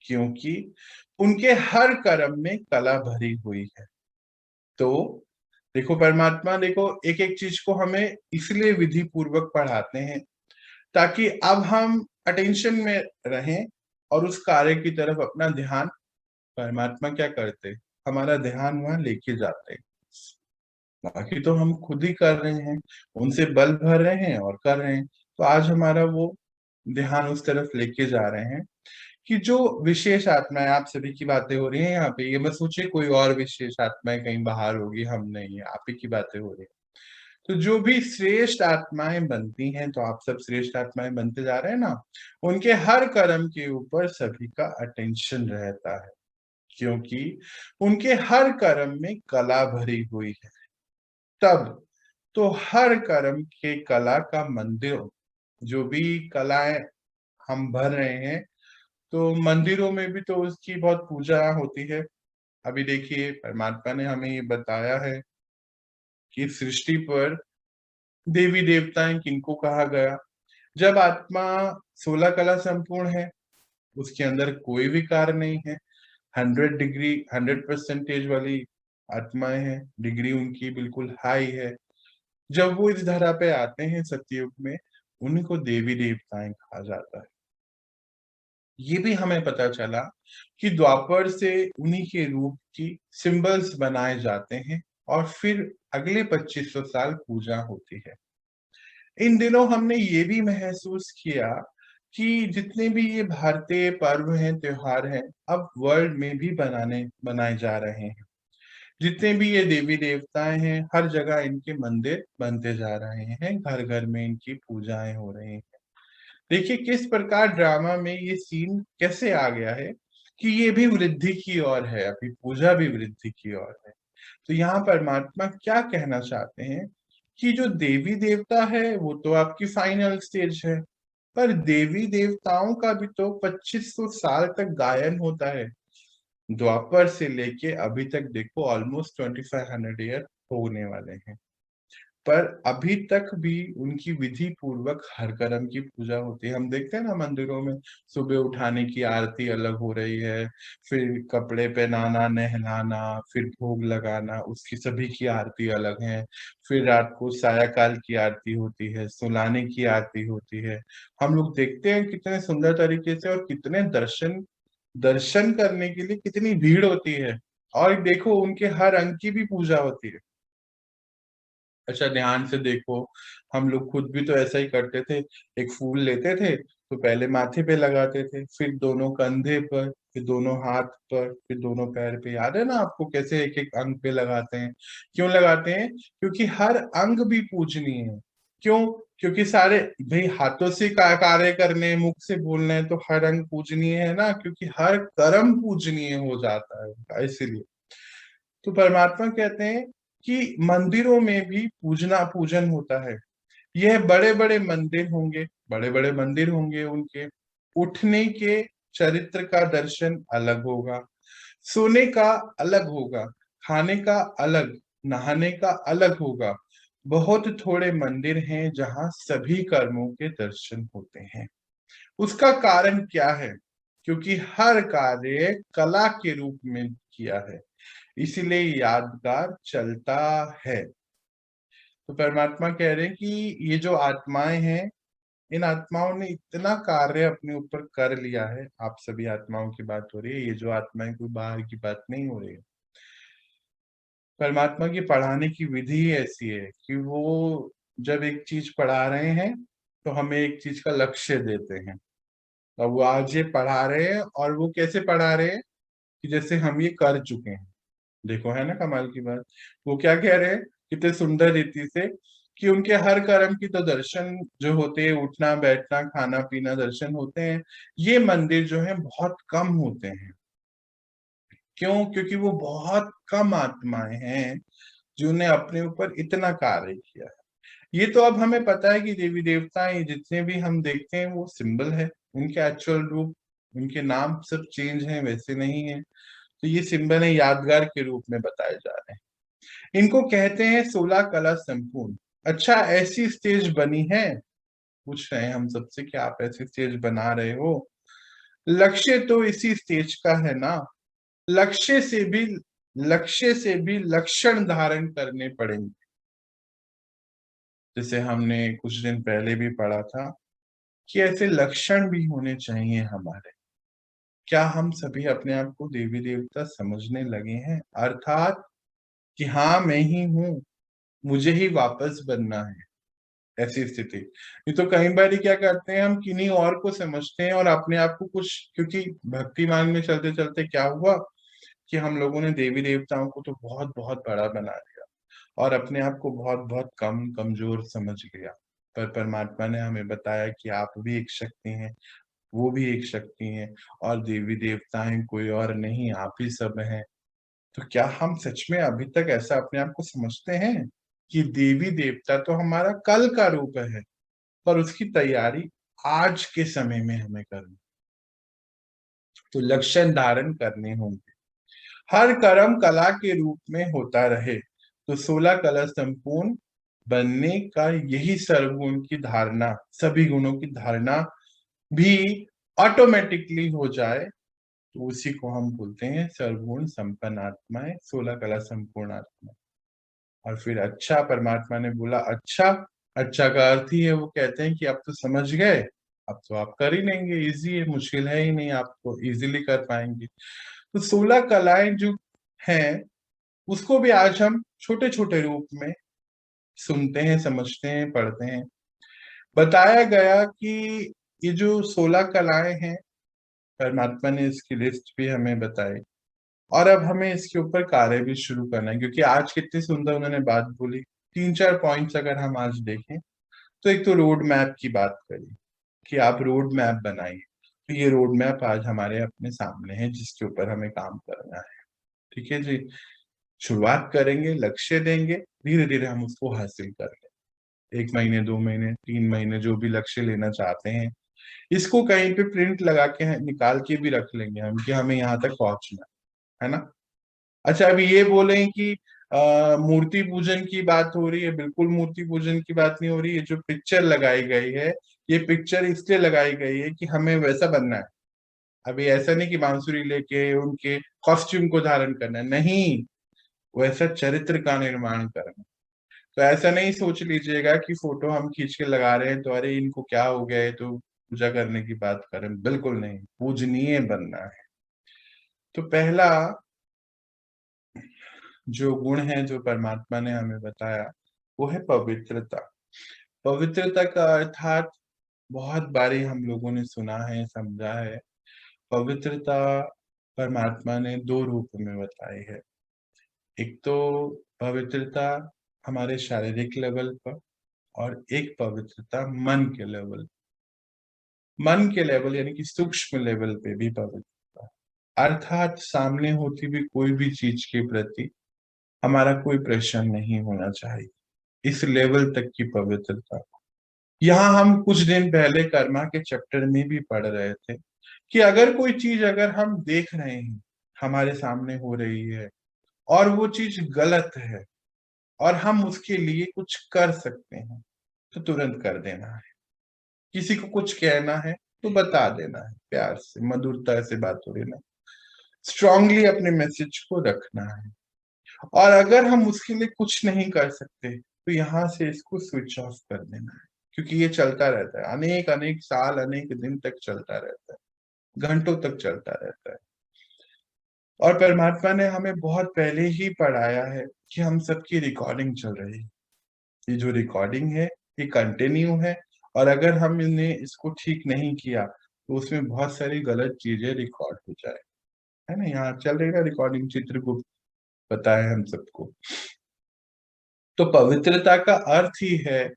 क्योंकि उनके हर कर्म में कला भरी हुई है। तो देखो परमात्मा, देखो एक एक चीज को हमें इसलिए विधि पूर्वक पढ़ाते हैं ताकि अब हम अटेंशन में रहें और उस कार्य की तरफ अपना ध्यान, परमात्मा क्या करते, हमारा ध्यान वहां लेके जाते हैं। बाकी तो हम खुद ही कर रहे हैं, उनसे बल भर रहे हैं और कर रहे हैं। तो आज हमारा वो ध्यान उस तरफ लेके जा रहे हैं कि जो विशेष आत्माएं, आप सभी की बातें हो रही हैं यहाँ पे, ये मत सोचिए कोई और विशेष आत्माएं कहीं बाहर होगी, हम नहीं है, आप ही की बातें हो रही हैं। तो जो भी श्रेष्ठ आत्माएं बनती हैं, तो आप सब श्रेष्ठ आत्माएं बनते जा रहे हैं ना, उनके हर कर्म के ऊपर सभी का अटेंशन रहता है, क्योंकि उनके हर कर्म में कला भरी हुई है। तब तो हर कर्म के कला का मंदिर, जो भी कलाएं हम भर रहे हैं, तो मंदिरों में भी तो उसकी बहुत पूजा होती है। अभी देखिए परमात्मा ने हमें ये बताया है कि सृष्टि पर देवी देवताएं किनको कहा गया। जब आत्मा 16 कला संपूर्ण है, उसके अंदर कोई भी कार्य नहीं है, 100 डिग्री 100% वाली आत्माएं हैं, डिग्री उनकी बिल्कुल हाई है। जब वो इस धरा पे आते हैं सतयुग में, उन्हीं को देवी देवताएं कहा जाता है। ये भी हमें पता चला कि द्वापर से उन्हीं के रूप की सिंबल्स बनाए जाते हैं और फिर अगले 2500 साल पूजा होती है। इन दिनों हमने ये भी महसूस किया कि जितने भी ये भारतीय पर्व हैं, त्योहार हैं, अब वर्ल्ड में भी बनाए जा रहे हैं। जितने भी ये देवी देवताएं हैं, हर जगह इनके मंदिर बनते जा रहे हैं, घर घर में इनकी पूजाएं हो रही हैं। देखिए किस प्रकार ड्रामा में ये सीन कैसे आ गया है कि ये भी वृद्धि की ओर है, अभी पूजा भी वृद्धि की ओर है। तो यहाँ परमात्मा क्या कहना चाहते हैं कि जो देवी देवता है वो तो आपकी फाइनल स्टेज है, पर देवी देवताओं का भी तो 2500 साल तक गायन होता है। द्वापर से लेके अभी तक देखो ऑलमोस्ट 2500 ईयर होने वाले हैं, पर अभी तक भी उनकी विधि पूर्वक हर कर्म की पूजा होती है। हम देखते हैं ना मंदिरों में, सुबह उठाने की आरती अलग हो रही है, फिर कपड़े पहनाना, नहलाना, फिर भोग लगाना, उसकी सभी की आरती अलग है। फिर रात को सायाकाल की आरती होती है, सुलाने की आरती होती है। हम लोग देखते हैं कितने सुंदर तरीके से, और कितने दर्शन दर्शन करने के लिए कितनी भीड़ होती है। और देखो उनके हर अंग की भी पूजा होती है। अच्छा ध्यान से देखो, हम लोग खुद भी तो ऐसा ही करते थे। एक फूल लेते थे तो पहले माथे पे लगाते थे, फिर दोनों कंधे पर, फिर दोनों हाथ पर, फिर दोनों पैर पे। याद है ना आपको कैसे एक एक अंग पे लगाते हैं? क्यों लगाते हैं? क्योंकि हर अंग भी पूजनीय है। क्यों? क्योंकि सारे भाई हाथों से कार्य करने, मुख से बोलना है तो हर अंग पूजनीय है ना, क्योंकि हर कर्म पूजनीय हो जाता है उनका, इसीलिए। तो परमात्मा कहते हैं कि मंदिरों में भी पूजन होता है। यह बड़े बड़े मंदिर होंगे, बड़े बड़े मंदिर होंगे, उनके उठने के चरित्र का दर्शन अलग होगा, सोने का अलग होगा, खाने का अलग, नहाने का अलग होगा। बहुत थोड़े मंदिर हैं जहां सभी कर्मों के दर्शन होते हैं। उसका कारण क्या है? क्योंकि हर कार्य कला के रूप में किया है, इसीलिए यादगार चलता है। तो परमात्मा कह रहे हैं कि ये जो आत्माएं हैं, इन आत्माओं ने इतना कार्य अपने ऊपर कर लिया है। आप सभी आत्माओं की बात हो रही है, ये जो आत्माएं कोई बाहर की बात नहीं हो रही है। परमात्मा की पढ़ाने की विधि ही ऐसी है कि वो जब एक चीज पढ़ा रहे हैं तो हमें एक चीज का लक्ष्य देते हैं। अब वो आज ये पढ़ा रहे हैं, और वो कैसे पढ़ा रहे हैं कि जैसे हम ये कर चुके हैं। देखो, है ना कमाल की बात। वो क्या कह रहे हैं कितने सुंदर रीति से, कि उनके हर कर्म की तो दर्शन जो होते हैं, उठना बैठना खाना पीना दर्शन होते हैं। ये मंदिर जो है बहुत कम होते हैं। क्यों? क्योंकि वो बहुत कम आत्माएं हैं जिन्होंने अपने ऊपर इतना कार्य किया है। ये तो अब हमें पता है कि देवी देवता ये जितने भी हम देखते हैं वो सिंबल है, उनके एक्चुअल रूप, उनके नाम सब चेंज हैं, वैसे नहीं है। तो ये सिंबल है, यादगार के रूप में बताए जा रहे हैं। इनको कहते हैं 16 कला संपूर्ण। अच्छा, ऐसी स्टेज बनी है? पूछ रहे हैं हम सबसे कि आप ऐसी स्टेज बना रहे हो? लक्ष्य तो इसी स्टेज का है ना। लक्ष्य से भी लक्ष्य से भी लक्षण धारण करने पड़ेंगे। जैसे हमने कुछ दिन पहले भी पढ़ा था कि ऐसे लक्षण भी होने चाहिए हमारे। क्या हम सभी अपने आप को देवी देवता समझने लगे हैं? अर्थात कि हाँ, मैं ही हूं, मुझे ही वापस बनना है, ऐसी स्थिति। ये तो कई बार क्या करते हैं, हम किन्हीं और को समझते हैं और अपने आप को कुछ, क्योंकि भक्ति मार्ग में चलते चलते क्या हुआ कि हम लोगों ने देवी देवताओं को तो बहुत बहुत बड़ा बना दिया और अपने आप को बहुत बहुत कम कमजोर समझ लिया। पर परमात्मा ने हमें बताया कि आप भी एक शक्ति हैं, वो भी एक शक्ति हैं, और देवी देवता हैं कोई और नहीं, आप ही सब हैं। तो क्या हम सच में अभी तक ऐसा अपने आप को समझते हैं कि देवी देवता तो हमारा कल का रूप है, पर उसकी तैयारी आज के समय में हमें करनी, तो लक्षण धारण करने होंगे। हर कर्म कला के रूप में होता रहे, तो 16 कला संपूर्ण बनने का यही सर्वगुण की धारणा, सभी गुणों की धारणा भी ऑटोमेटिकली हो जाए, तो उसी को हम बोलते हैं सर्वगुण संपन्न आत्माएं, 16 कला संपूर्ण आत्मा। और फिर अच्छा, परमात्मा ने बोला अच्छा। अच्छा का अर्थ ही है, वो कहते हैं कि आप तो समझ गए, अब तो आप कर ही लेंगे, इजी है, मुश्किल है ही नहीं, आप तो इजीली कर पाएंगे। तो 16 कलाएं जो हैं उसको भी आज हम छोटे छोटे रूप में सुनते हैं, समझते हैं, पढ़ते हैं। बताया गया कि ये जो 16 कलाएं हैं, परमात्मा ने इसकी लिस्ट भी हमें बताई, और अब हमें इसके ऊपर कार्य भी शुरू करना है, क्योंकि आज कितनी सुंदर उन्होंने बात बोली। 3-4 पॉइंट्स अगर हम आज देखें, तो एक तो रोड मैप की बात करी कि आप रोड मैप बनाइए। तो ये रोड मैप आज हमारे अपने सामने है, जिसके ऊपर हमें काम करना है। ठीक है जी, शुरुआत करेंगे, लक्ष्य देंगे, धीरे धीरे हम उसको हासिल कर लें। 1 महीने, 2 महीने, 3 महीने, जो भी लक्ष्य लेना चाहते हैं, इसको कहीं पे प्रिंट लगा के निकाल के भी रख लेंगे हम कि हमें यहाँ तक पहुंचना है ना। अच्छा, अभी ये बोलें कि मूर्ति पूजन की बात हो रही है, बिल्कुल मूर्ति पूजन की बात नहीं हो रही है। जो पिक्चर लगाई गई है, ये पिक्चर इसलिए लगाई गई है कि हमें वैसा बनना है। अभी ऐसा नहीं कि बांसुरी लेके उनके कॉस्ट्यूम को धारण करना है, नहीं, वैसा चरित्र का निर्माण करना है। तो ऐसा नहीं सोच लीजिएगा कि फोटो हम खींच के लगा रहे हैं तो अरे इनको क्या हो गया है तो पूजा करने की बात करें, बिल्कुल नहीं, पूजनीय बनना है। तो पहला जो गुण है जो परमात्मा ने हमें बताया, वो है पवित्रता। पवित्रता का अर्थात बहुत बारी हम लोगों ने सुना है, समझा है। पवित्रता परमात्मा ने 2 रूप में बताई है। एक तो पवित्रता हमारे शारीरिक लेवल पर, और एक पवित्रता मन के लेवल, मन के लेवल यानी कि सूक्ष्म लेवल पे भी पवित्रता, अर्थात सामने होती भी कोई भी चीज के प्रति हमारा कोई प्रेशर नहीं होना चाहिए, इस लेवल तक की पवित्रता। यहाँ हम कुछ दिन पहले कर्मा के चैप्टर में भी पढ़ रहे थे कि अगर कोई चीज अगर हम देख रहे हैं हमारे सामने हो रही है और वो चीज गलत है और हम उसके लिए कुछ कर सकते हैं तो तुरंत कर देना है। किसी को कुछ कहना है तो बता देना है, प्यार से मधुरता से बात हो रही ना, स्ट्रांगली अपने मैसेज को रखना है। और अगर हम उसके लिए कुछ नहीं कर सकते तो यहाँ से इसको स्विच ऑफ कर देना है, क्योंकि ये चलता रहता है, अनेक अनेक साल अनेक दिन तक चलता रहता है, घंटों तक चलता रहता है। और परमात्मा ने हमें बहुत पहले ही पढ़ाया है कि हम सबकी रिकॉर्डिंग चल रही है, ये जो रिकॉर्डिंग है ये कंटिन्यू है, और अगर हम इन्हें इसको ठीक नहीं किया तो उसमें बहुत सारी गलत चीजें रिकॉर्ड हो जाए, है ना। यहाँ चल रही ना रिकॉर्डिंग, चित्रगुप्त पता है हम सबको। तो पवित्रता का अर्थ ही है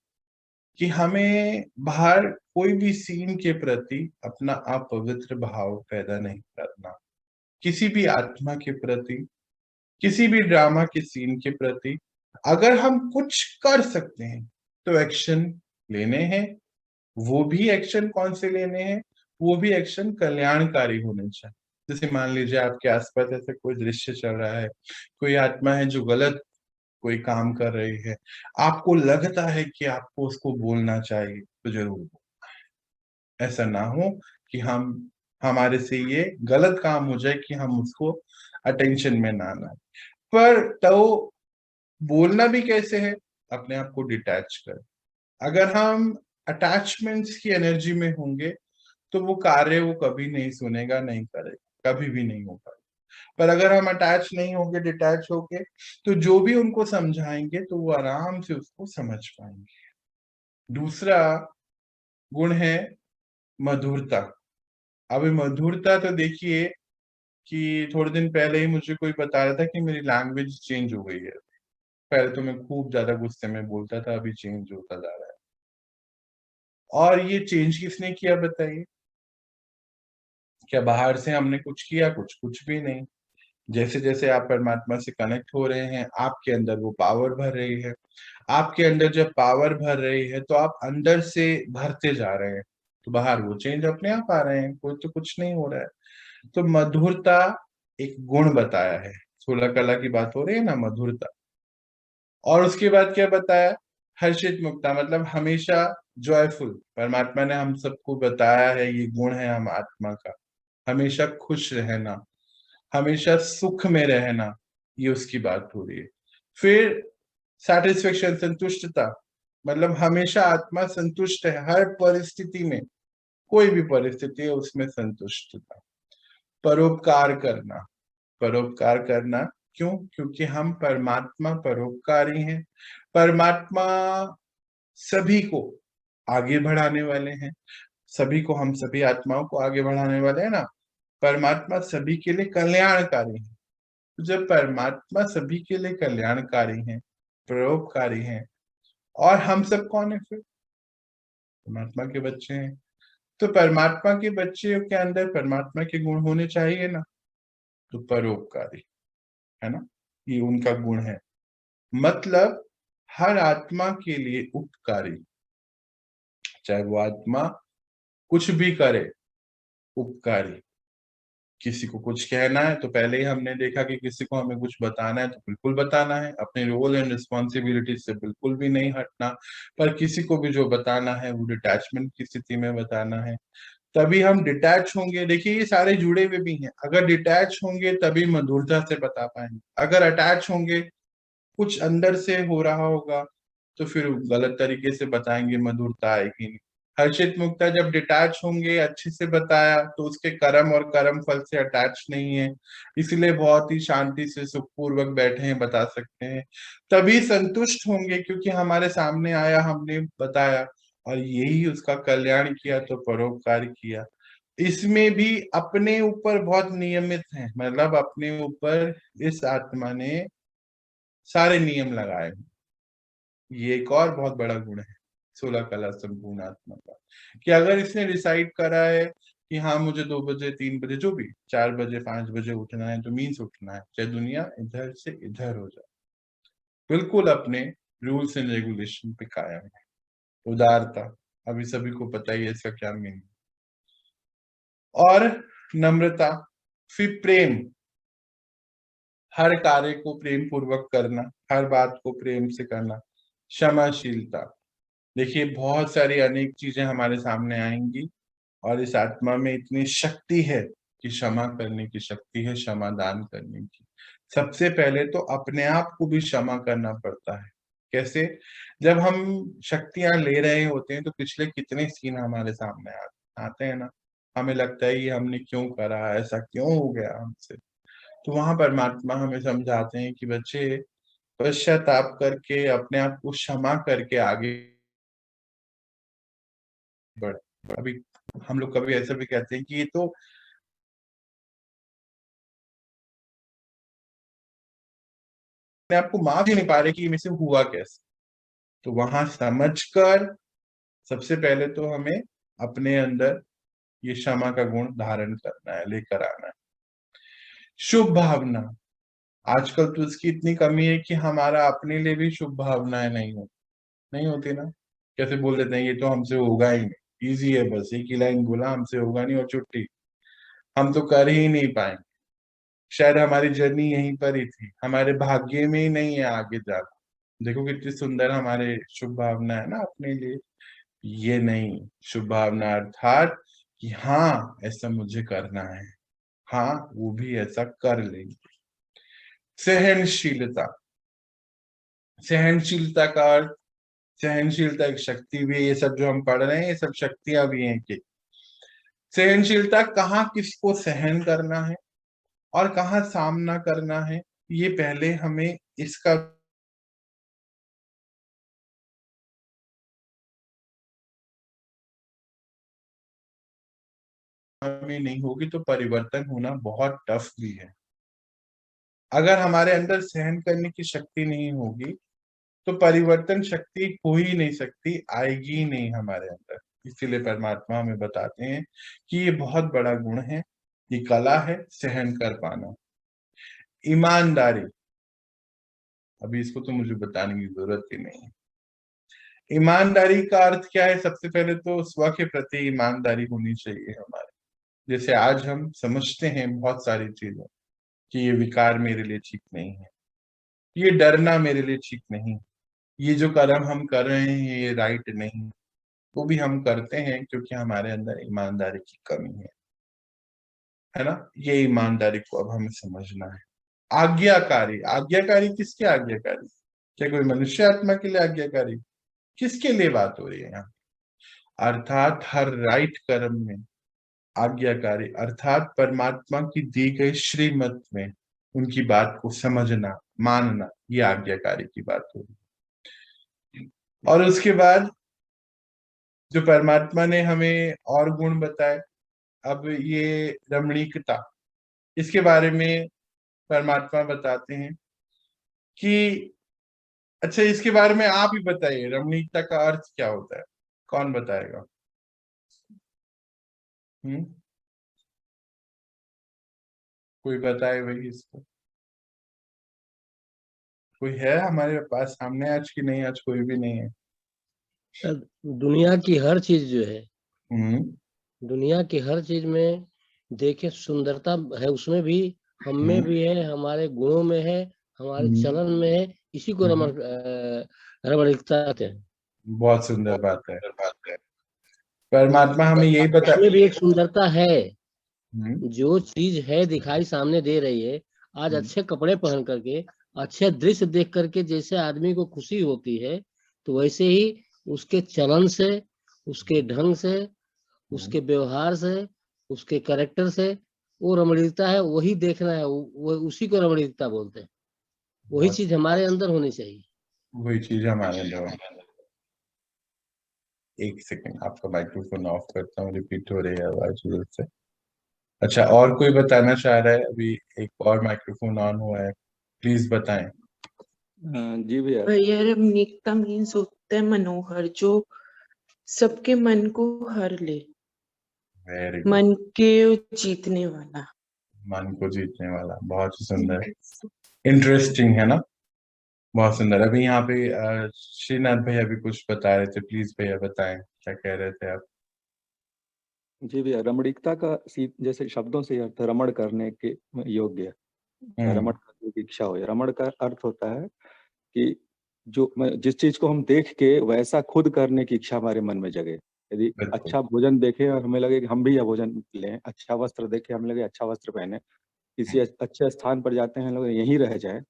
कि हमें बाहर कोई भी सीन के प्रति अपना अपवित्र भाव पैदा नहीं करना, किसी भी आत्मा के प्रति, किसी भी ड्रामा के सीन के प्रति अगर हम कुछ कर सकते हैं तो एक्शन लेने हैं। वो भी एक्शन कौन से लेने हैं, वो भी एक्शन कल्याणकारी होने चाहिए। जैसे मान लीजिए आपके आसपास ऐसे कोई दृश्य चल रहा है, कोई आत्मा है जो गलत कोई काम कर रही है, आपको लगता है कि आपको उसको बोलना चाहिए तो जरूर बोलो। ऐसा ना हो कि हम हमारे से ये गलत काम हो जाए कि हम उसको अटेंशन में ना लाए। पर तो बोलना भी कैसे है, अपने आप को डिटैच कर। अगर हम अटैचमेंट्स की एनर्जी में होंगे तो वो कार्य वो कभी नहीं सुनेगा, नहीं करेगा, कभी भी नहीं हो पाएगा। पर अगर हम अटैच नहीं होंगे, डिटैच होके, तो जो भी उनको समझाएंगे तो वो आराम से उसको समझ पाएंगे। दूसरा गुण है मधुरता। अभी मधुरता तो देखिए कि थोड़े दिन पहले ही मुझे कोई बता रहा था कि मेरी लैंग्वेज चेंज हो गई है। पहले तो मैं खूब ज्यादा गुस्से में बोलता था, अभी चेंज होता जा रहा है। और ये चेंज किसने किया बताइए? क्या बाहर से हमने कुछ किया? कुछ भी नहीं। जैसे जैसे आप परमात्मा से कनेक्ट हो रहे हैं आपके अंदर वो पावर भर रही है। आपके अंदर जब पावर भर रही है तो आप अंदर से भरते जा रहे हैं, तो बाहर वो चेंज अपने आप आ रहे हैं, कोई तो कुछ नहीं हो रहा है। तो मधुरता एक गुण बताया है, 16 कला की बात हो रही है ना, मधुरता। और उसके बाद क्या बताया? हर्षित मुक्ता, मतलब हमेशा जॉयफुल। परमात्मा ने हम सबको बताया है ये गुण है हम आत्मा का, हमेशा खुश रहना, हमेशा सुख में रहना, ये उसकी बात हो रही है। फिर सैटिस्फेक्शन, संतुष्टता, मतलब हमेशा आत्मा संतुष्ट है हर परिस्थिति में, कोई भी परिस्थिति है उसमें संतुष्टता। परोपकार करना, परोपकार करना क्यों? क्योंकि हम परमात्मा परोपकारी हैं। परमात्मा सभी को आगे बढ़ाने वाले हैं, सभी को, हम सभी आत्माओं को आगे बढ़ाने वाले हैं ना। परमात्मा सभी के लिए कल्याणकारी है। तो जब परमात्मा सभी के लिए कल्याणकारी हैं, परोपकारी हैं, और हम सब कौन है फिर? परमात्मा के बच्चे हैं। तो परमात्मा के बच्चे के अंदर परमात्मा के गुण होने चाहिए ना। तो परोपकारी, है ना, ये उनका गुण है। मतलब हर आत्मा के लिए उपकारी, चाहे वो आत्मा कुछ भी करे, उपकारी। किसी को कुछ कहना है तो पहले ही हमने देखा कि किसी को हमें कुछ बताना है तो बिल्कुल बताना है, अपने रोल एंड रिस्पॉन्सिबिलिटी से बिल्कुल भी नहीं हटना। पर किसी को भी जो बताना है वो डिटैचमेंट की स्थिति में बताना है, तभी हम डिटैच होंगे। देखिए ये सारे जुड़े हुए भी हैं, अगर डिटैच होंगे तभी मधुरता से बता पाएंगे। अगर अटैच होंगे, कुछ अंदर से हो रहा होगा, तो फिर गलत तरीके से बताएंगे, मधुरता आएगी नहीं। हर्षित मुक्ता जब डिटैच होंगे, अच्छे से बताया तो उसके कर्म और कर्म फल से अटैच नहीं है, इसलिए बहुत ही शांति से सुखपूर्वक बैठे हैं, बता सकते हैं। तभी संतुष्ट होंगे क्योंकि हमारे सामने आया, हमने बताया और यही उसका कल्याण किया, तो परोपकार किया। इसमें भी अपने ऊपर बहुत नियमित है, मतलब अपने ऊपर इस आत्मा ने सारे नियम लगाए हैं। ये एक और बहुत बड़ा गुण है। 16 कला संपूर्ण आत्मा का, कि अगर इसने डिसाइड करा है कि हाँ मुझे 2 बजे 3 बजे जो भी 4 बजे 5 बजे उठना है तो मीन्स उठना है, चाहे दुनिया इधर से इधर हो जाए, बिल्कुल अपने रूल्स एंड रेगुलेशन पे कायम है। उदारता, अभी सभी को पता ही है इसका क्या मीनिंग। और नम्रता, फिर प्रेम, हर कार्य को प्रेम पूर्वक करना, हर बात को प्रेम से करना। क्षमाशीलता, देखिए बहुत सारी अनेक चीजें हमारे सामने आएंगी और इस आत्मा में इतनी शक्ति है कि क्षमा करने की शक्ति है, क्षमादान करने की। सबसे पहले तो अपने आप को भी क्षमा करना पड़ता है। कैसे? जब हम शक्तियां ले रहे होते हैं तो पिछले कितने सीन हमारे सामने आते हैं ना, हमें लगता है ये हमने क्यों करा, ऐसा क्यों हो गया हमसे। तो वहां परमात्मा हमें समझाते हैं कि बच्चे पश्चाताप करके अपने आप को क्षमा करके आगे बढ़। अभी हम लोग कभी ऐसा भी कहते हैं कि ये तो अपने आप को माफ ही नहीं पा रहे कि ये से हुआ कैसे। तो वहां समझकर सबसे पहले तो हमें अपने अंदर ये क्षमा का गुण धारण करना है, लेकर आना है। शुभ भावना, आजकल तो इसकी इतनी कमी है कि हमारा अपने लिए भी शुभ भावनाएं नहीं होती ना। कैसे बोल देते हैं ये तो हमसे होगा ही नहीं, इजी है, बस एक ही लाइन बोला हमसे होगा नहीं और छुट्टी, हम तो कर ही नहीं पाएंगे। शायद हमारी जर्नी यहीं पर ही थी, हमारे भाग्य में ही नहीं है आगे जाकर। देखो कितनी सुंदर हमारे शुभ भावना है ना अपने लिए। ये नहीं, शुभ भावना अर्थात कि हाँ ऐसा मुझे करना है, हाँ वो भी ऐसा कर लेंगे। सहनशीलता, सहनशीलता का अर्थ, सहनशीलता एक शक्ति भी है। ये सब जो हम पढ़ रहे हैं ये सब शक्तियां भी हैं कि सहनशीलता कहाँ किसको सहन करना है और कहाँ सामना करना है, ये पहले हमें इसका में नहीं होगी तो परिवर्तन होना बहुत टफ भी है। अगर हमारे अंदर सहन करने की शक्ति नहीं होगी तो परिवर्तन शक्ति हो ही नहीं सकती, आएगी ही नहीं हमारे अंदर। इसीलिए परमात्मा हमें बताते हैं कि ये बहुत बड़ा गुण है, ये कला है सहन कर पाना। ईमानदारी, अभी इसको तो मुझे बताने की जरूरत ही नहीं है। ईमानदारी का अर्थ क्या है? सबसे पहले तो स्व के प्रति ईमानदारी होनी चाहिए हमारे। जैसे आज हम समझते हैं बहुत सारी चीजें कि ये विकार मेरे लिए ठीक नहीं है, ये डरना मेरे लिए ठीक नहीं, ये जो कर्म हम कर रहे हैं ये राइट नहीं, वो भी हम करते हैं क्योंकि हमारे अंदर ईमानदारी की कमी है ना। ये ईमानदारी को अब हमें समझना है। आज्ञाकारी, आज्ञाकारी किसके आज्ञाकारी? क्या कोई मनुष्य आत्मा के लिए आज्ञाकारी? किसके लिए बात हो रही है यहाँ? अर्थात हर राइट कर्म में आज्ञाकारी, अर्थात परमात्मा की दी गई श्रीमत में उनकी बात को समझना मानना, ये आज्ञाकारी की बात होगी। और उसके बाद जो परमात्मा ने हमें और गुण बताए, अब ये रमणीकता, इसके बारे में परमात्मा बताते हैं कि अच्छा इसके बारे में आप ही बताइए, रमणीकता का अर्थ क्या होता है? कौन बताएगा? कोई बताए भाई इसको। कोई है हमारे पास सामने आज की नहीं? आज कोई भी नहीं है। दुनिया की हर चीज जो है, हम्म दुनिया की हर चीज में देखे सुंदरता है, उसमें भी, हम में भी है, हमारे गुणों में है, हमारे चलन में है। इसी को रमणीकता कहते हैं। बहुत सुंदर बात है। परमात्मा हमें यही बता, इसमें भी एक सुंदरता है। हम्म, जो चीज है दिखाई सामने दे रही है, आज अच्छे कपड़े पहन करके, अच्छे दृश्य देख करके जैसे आदमी को खुशी होती है, तो वैसे ही उसके चलन से, उसके ढंग से, उसके व्यवहार से, उसके कैरेक्टर से वो रमणीयता है। वही देखना है, वो उसी को रमणीयता बोलते हैं। वही चीज हमारे अंदर होनी चाहिए। वही चीज हमारे अंदर। एक सेकंड, आपका माइक्रोफोन ऑफ करता हूँ, रिपीट हो रही है आवाज उधर से। अच्छा, और कोई बताना चाह रहा है? अभी एक और माइक्रोफोन ऑन हुआ है, प्लीज बताएं। जी भैया। भैया रमणीकता मीन्स उत्तम मनोहर, जो सबके मन को हर ले, वेरी गुड। मन के जीतने वाला। मन को जीतने वाला, बहुत ही सुंदर, इंटरेस्टिंग है ना, बहुत सुंदर। अभी यहाँ पे श्रीनाथ भैया भी कुछ बता रहे थे, प्लीज भैया बताएं क्या कह रहे थे आप। जी भैया, रमणीकता का जैसे शब्दों से अर्थ रमण करने के योग्य, रमण करने की इच्छा हो। रमण का अर्थ होता है कि जिस चीज को हम देख के वैसा खुद करने की इच्छा हमारे मन में जगे। यदि बिल्कुल। अच्छा भोजन देखें और हमें लगे कि हम भी यह भोजन लें, अच्छा वस्त्र देखें हमें लगे अच्छा वस्त्र पहने, किसी अच्छे स्थान पर जाते हैं लोग यहीं रह जाए,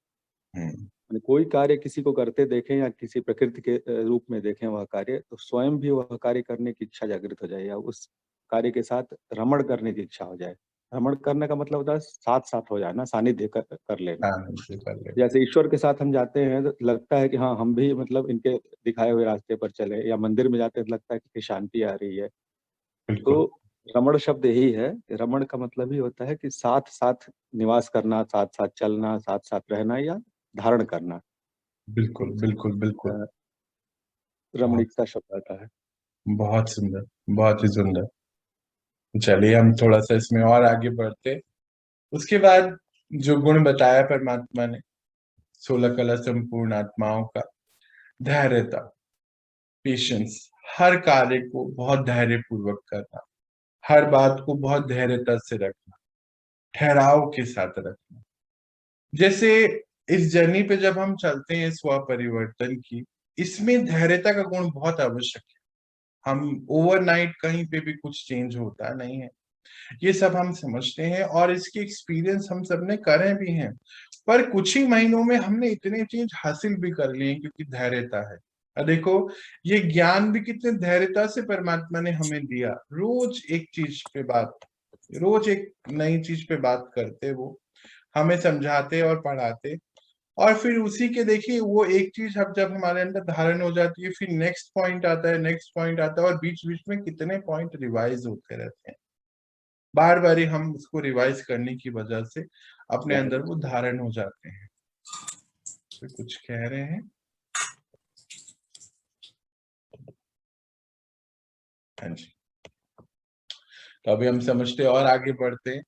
कोई कार्य किसी को करते देखें या किसी प्रकृति के रूप में देखें वह कार्य, तो स्वयं भी वह कार्य करने की इच्छा जागृत हो जाए या उस कार्य के साथ रमण करने की इच्छा हो जाए। रमण करने का मतलब होता है साथ साथ हो जाना, सानिध्य कर लेना। जैसे ईश्वर के साथ हम जाते हैं तो लगता है कि हाँ हम भी मतलब इनके दिखाए हुए रास्ते पर चले, या मंदिर में जाते हैं तो लगता है कि शांति आ रही है। तो रमण शब्द यही है। रमण का मतलब ही होता है कि साथ साथ निवास करना, साथ साथ चलना, साथ साथ रहना या धारण करना। बिल्कुल बिल्कुल बिल्कुल, रमणीकता शब्द आता है। बहुत सुंदर, बहुत ही सुंदर। चलिए हम थोड़ा सा इसमें और आगे बढ़ते। उसके बाद जो गुण बताया परमात्मा ने 16 कला संपूर्ण आत्माओं का, धैर्यता, पेशेंस, हर कार्य को बहुत धैर्य पूर्वक करना, हर बात को बहुत धैर्यता से रखना, ठहराव के साथ रखना। जैसे इस जर्नी पे जब हम चलते हैं स्व परिवर्तन की, इसमें धैर्यता का गुण बहुत आवश्यक है। हम ओवरनाइट कहीं पे भी कुछ चेंज होता नहीं है, ये सब हम समझते हैं और इसकी एक्सपीरियंस हम सब ने करे भी हैं। पर कुछ ही महीनों में हमने इतने चीज हासिल भी कर लिए क्योंकि धैर्यता है। और देखो ये ज्ञान भी कितने धैर्यता से परमात्मा ने हमें दिया। रोज एक चीज पे बात, रोज एक नई चीज पे बात करते, वो हमें समझाते और पढ़ाते, और फिर उसी के देखिए वो एक चीज अब जब हमारे अंदर धारण हो जाती है, फिर नेक्स्ट पॉइंट आता है, नेक्स्ट पॉइंट आता है, और बीच बीच में कितने पॉइंट रिवाइज होते रहते हैं। बार बार ही हम उसको रिवाइज करने की वजह से अपने अंदर वो धारण हो जाते हैं। तो कुछ कह रहे हैं? हाँ जी। तो अभी हम समझते और आगे बढ़ते हैं।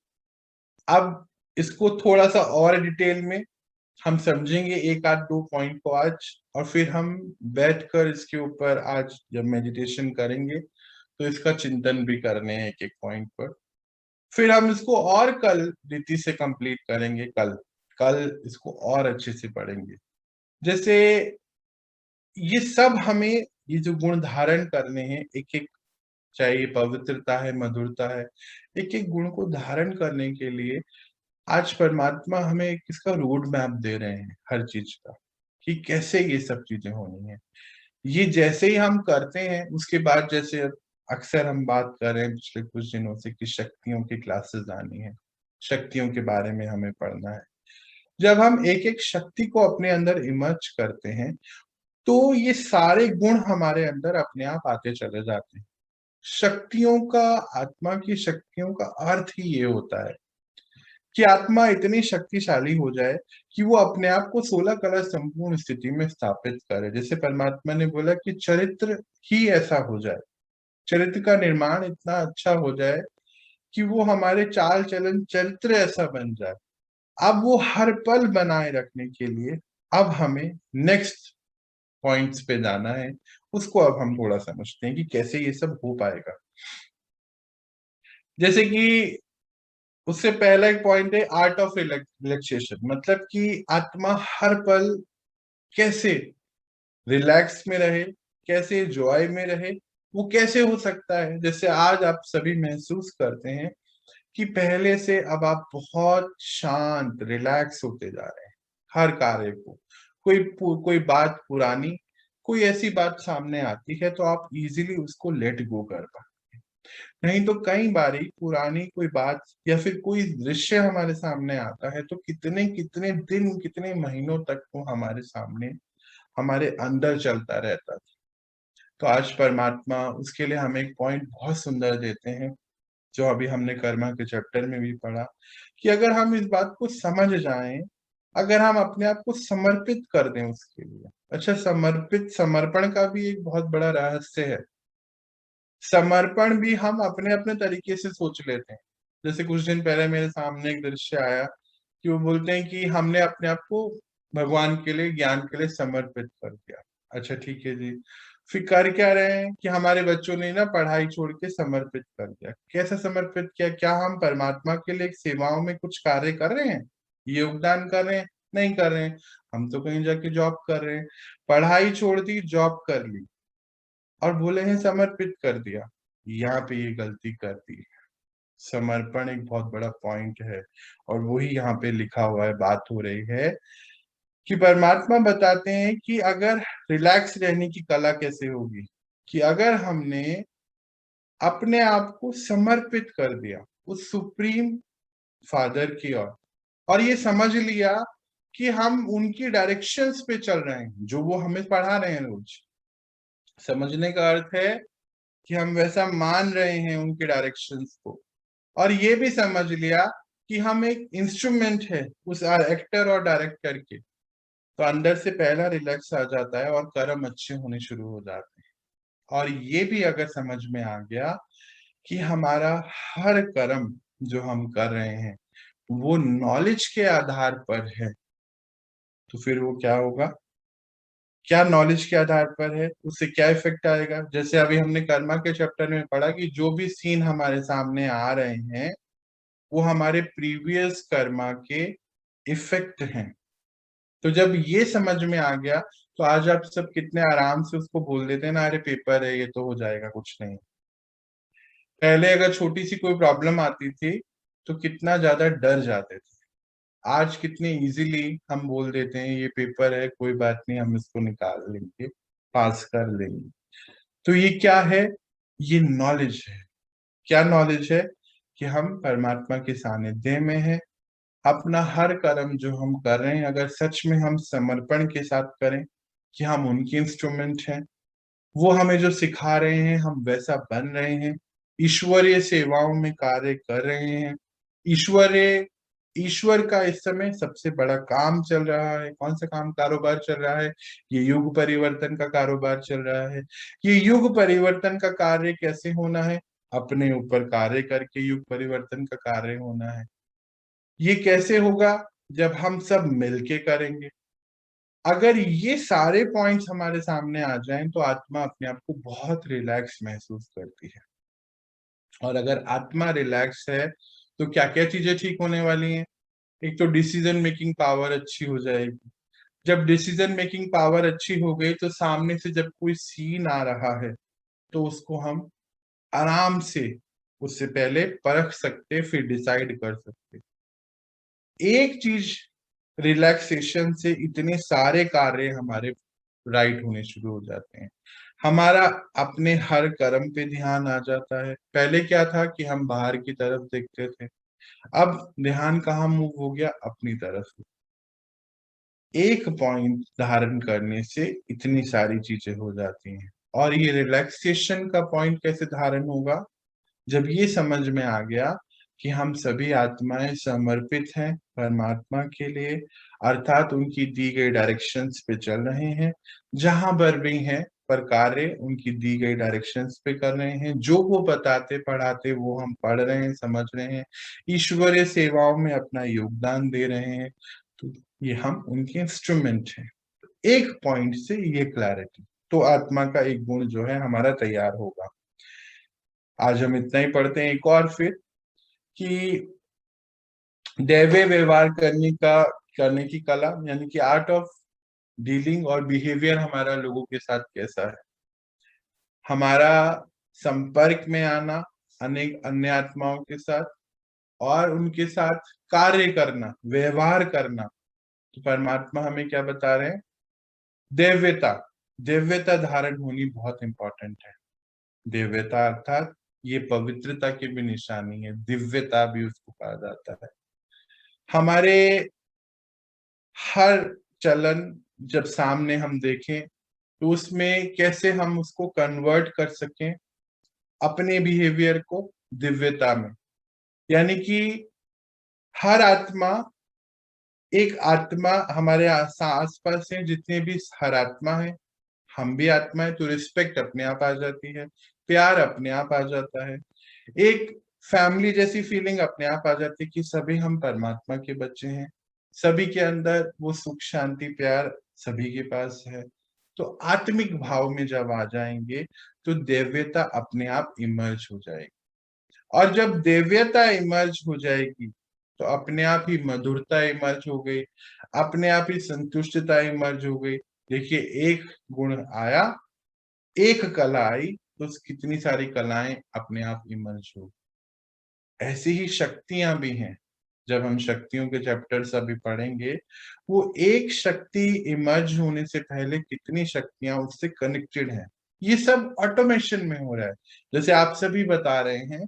अब इसको थोड़ा सा और डिटेल में हम समझेंगे, एक आध दो पॉइंट को आज, और फिर हम बैठकर इसके ऊपर आज जब मेडिटेशन करेंगे तो इसका चिंतन भी करने हैं एक एक पॉइंट पर। फिर हम इसको और कल रीति से कंप्लीट करेंगे, कल इसको और अच्छे से पढ़ेंगे। जैसे ये सब हमें, ये जो गुण धारण करने हैं एक एक, चाहे ये पवित्रता है, मधुरता है, एक एक गुण को धारण करने के लिए आज परमात्मा हमें किसका रोड मैप दे रहे हैं, हर चीज का, कि कैसे ये सब चीजें होनी है। ये जैसे ही हम करते हैं उसके बाद, जैसे अक्सर हम बात कर रहे हैं पिछले कुछ दिनों से कि शक्तियों की क्लासेस आनी है, शक्तियों के बारे में हमें पढ़ना है। जब हम एक एक शक्ति को अपने अंदर इमर्ज करते हैं तो ये सारे गुण हमारे अंदर अपने आप आते चले जाते हैं। शक्तियों का, आत्मा की शक्तियों का अर्थ ही ये होता है कि आत्मा इतनी शक्तिशाली हो जाए कि वो अपने आप को 16 कला संपूर्ण स्थिति में स्थापित करे। जैसे परमात्मा ने बोला कि चरित्र ही ऐसा हो जाए, चरित्र का निर्माण इतना अच्छा हो जाए कि वो हमारे चाल चलन चरित्र ऐसा बन जाए। अब वो हर पल बनाए रखने के लिए अब हमें नेक्स्ट पॉइंट्स पे जाना है। उसको अब हम थोड़ा समझते हैं कि कैसे ये सब हो पाएगा। जैसे कि उससे पहला एक पॉइंट है आर्ट ऑफ रिलैक्सेशन, मतलब कि आत्मा हर पल कैसे रिलैक्स में रहे, कैसे जॉय में रहे। वो कैसे हो सकता है? जैसे आज आप सभी महसूस करते हैं कि पहले से अब आप बहुत शांत रिलैक्स होते जा रहे हैं। हर कार्य को, कोई बात पुरानी, कोई ऐसी बात सामने आती है तो आप इजीली उसको लेट गो कर पाते हैं। नहीं तो कई बारी पुरानी कोई बात या फिर कोई दृश्य हमारे सामने आता है तो कितने कितने दिन, कितने महीनों तक वो हमारे सामने, हमारे अंदर चलता रहता था। तो आज परमात्मा उसके लिए हमें एक पॉइंट बहुत सुंदर देते हैं, जो अभी हमने कर्मा के चैप्टर में भी पढ़ा, कि अगर हम इस बात को समझ जाएं, अगर हम अपने आप को समर्पित कर दें उसके लिए। अच्छा, समर्पण का भी एक बहुत बड़ा रहस्य है। समर्पण भी हम अपने अपने तरीके से सोच लेते हैं। जैसे कुछ दिन पहले मेरे सामने एक दृश्य आया कि वो बोलते हैं कि हमने अपने आप को भगवान के लिए, ज्ञान के लिए समर्पित कर दिया। अच्छा ठीक है जी, फिर कर क्या रहे हैं कि हमारे बच्चों ने ना पढ़ाई छोड़ के समर्पित कर दिया। कैसे समर्पित किया? क्या हम परमात्मा के लिए सेवाओं में कुछ कार्य कर रहे हैं, योगदान कर रहे हैं? नहीं कर रहे हैं। हम तो कहीं जाके जॉब कर रहे हैं। पढ़ाई छोड़ दी, जॉब कर ली और बोले हैं समर्पित कर दिया। यहाँ पे ये गलती कर दी। समर्पण एक बहुत बड़ा पॉइंट है और वही यहाँ पे लिखा हुआ है, बात हो रही है कि परमात्मा बताते हैं कि अगर रिलैक्स रहने की कला कैसे होगी, कि अगर हमने अपने आप को समर्पित कर दिया उस सुप्रीम फादर की ओर और ये समझ लिया कि हम उनकी डायरेक्शंस पे चल रहे हैं जो वो हमें पढ़ा रहे हैं रोज। समझने का अर्थ है कि हम वैसा मान रहे हैं उनके डायरेक्शंस को, और ये भी समझ लिया कि हम एक इंस्ट्रूमेंट है उस एक्टर और डायरेक्टर के। तो अंदर से पहला रिलैक्स आ जाता है और कर्म अच्छे होने शुरू हो जाते हैं। और ये भी अगर समझ में आ गया कि हमारा हर कर्म जो हम कर रहे हैं वो नॉलेज के आधार पर है, तो फिर वो क्या होगा? क्या नॉलेज के आधार पर है, उससे क्या इफेक्ट आएगा? जैसे अभी हमने कर्मा के चैप्टर में पढ़ा कि जो भी सीन हमारे सामने आ रहे हैं वो हमारे प्रीवियस कर्मा के इफेक्ट हैं। तो जब ये समझ में आ गया तो आज आप सब कितने आराम से उसको बोल देते हैं ना, अरे पेपर है, ये तो हो जाएगा, कुछ नहीं। पहले अगर छोटी सी कोई प्रॉब्लम आती थी तो कितना ज्यादा डर जाते थे। आज कितने इजीली हम बोल देते हैं ये पेपर है, कोई बात नहीं, हम इसको निकाल लेंगे, पास कर लेंगे। तो ये क्या है? ये नॉलेज है। क्या नॉलेज है? कि हम परमात्मा के सानिध्य में हैं। अपना हर कर्म जो हम कर रहे हैं अगर सच में हम समर्पण के साथ करें कि हम उनके इंस्ट्रूमेंट हैं, वो हमें जो सिखा रहे हैं हम वैसा बन रहे हैं, ईश्वरीय सेवाओं में कार्य कर रहे हैं। ईश्वर का इस समय सबसे बड़ा काम चल रहा है। कौन सा काम, कारोबार चल रहा है? ये युग परिवर्तन का कारोबार चल रहा है। ये युग परिवर्तन का कार्य कैसे होना है? अपने ऊपर कार्य करके युग परिवर्तन का कार्य होना है। ये कैसे होगा? जब हम सब मिलके करेंगे। अगर ये सारे पॉइंट्स हमारे सामने आ जाएं तो आत्मा अपने आप को बहुत रिलैक्स महसूस करती है। और अगर आत्मा रिलैक्स है तो क्या क्या चीजें ठीक होने वाली हैं? एक तो डिसीजन मेकिंग पावर अच्छी हो जाएगी। जब डिसीजन मेकिंग पावर अच्छी हो गई तो सामने से जब कोई सीन आ रहा है तो उसको हम आराम से उससे पहले परख सकते, फिर डिसाइड कर सकते। एक चीज, रिलैक्सेशन से इतने सारे कार्य हमारे राइट होने शुरू हो जाते हैं। हमारा अपने हर कर्म पे ध्यान आ जाता है। पहले क्या था कि हम बाहर की तरफ देखते थे, अब ध्यान कहाँ मूव हो गया? अपनी तरफ। एक पॉइंट धारण करने से इतनी सारी चीजें हो जाती हैं। और ये रिलैक्सेशन का पॉइंट कैसे धारण होगा? जब ये समझ में आ गया कि हम सभी आत्माएं समर्पित हैं परमात्मा के लिए, अर्थात उनकी दी गई डायरेक्शंस पे चल रहे हैं, जहां पर भी हैं पर कार्य उनकी दी गई डायरेक्शंस पे कर रहे हैं, जो वो बताते पढ़ाते वो हम पढ़ रहे हैं, समझ रहे हैं, ईश्वरीय सेवाओं में अपना योगदान दे रहे हैं, तो ये हम उनके इंस्ट्रूमेंट हैं। एक पॉइंट से ये क्लैरिटी, तो आत्मा का एक गुण जो है हमारा तैयार होगा। आज हम इतना ही पढ़ते हैं। एक और फिर कि दैवीय व्यवहार करने की कला, यानी कि आर्ट ऑफ डीलिंग और बिहेवियर हमारा लोगों के साथ कैसा है। हमारा संपर्क में आना अनेक अन्य आत्माओं के साथ और उनके साथ कार्य करना, व्यवहार करना। तो परमात्मा हमें क्या बता रहे हैं? दिव्यता धारण होनी बहुत इंपॉर्टेंट है। दिव्यता अर्थात ये पवित्रता की भी निशानी है, दिव्यता भी उसको कहा जाता है। हमारे हर चलन जब सामने हम देखें तो उसमें कैसे हम उसको कन्वर्ट कर सकें अपने बिहेवियर को दिव्यता में। यानी कि हर आत्मा, एक आत्मा हमारे आसपास है, जितने भी हर आत्मा है, हम भी आत्मा है, तो रिस्पेक्ट अपने आप आ जाती है। प्यार अपने आप आ जाता है, एक फैमिली जैसी फीलिंग अपने आप आ जाती है कि सभी हम परमात्मा के बच्चे हैं, सभी के अंदर वो सुख शांति प्यार सभी के पास है। तो आत्मिक भाव में जब आ जाएंगे तो दिव्यता अपने आप इमर्ज हो जाएगी, और जब दिव्यता इमर्ज हो जाएगी तो अपने आप ही मधुरता इमर्ज हो गई, अपने आप ही संतुष्टता इमर्ज हो गई। देखिए, एक गुण आया, एक कला आई, तो कितनी सारी कलाएं अपने आप इमर्ज हो। ऐसी ही शक्तियां भी हैं, जब हम शक्तियों के चैप्टर्स अभी पढ़ेंगे, वो एक शक्ति इमर्ज होने से पहले कितनी शक्तियां उससे कनेक्टेड हैं। ये सब ऑटोमेशन में हो रहा है। जैसे आप सभी बता रहे हैं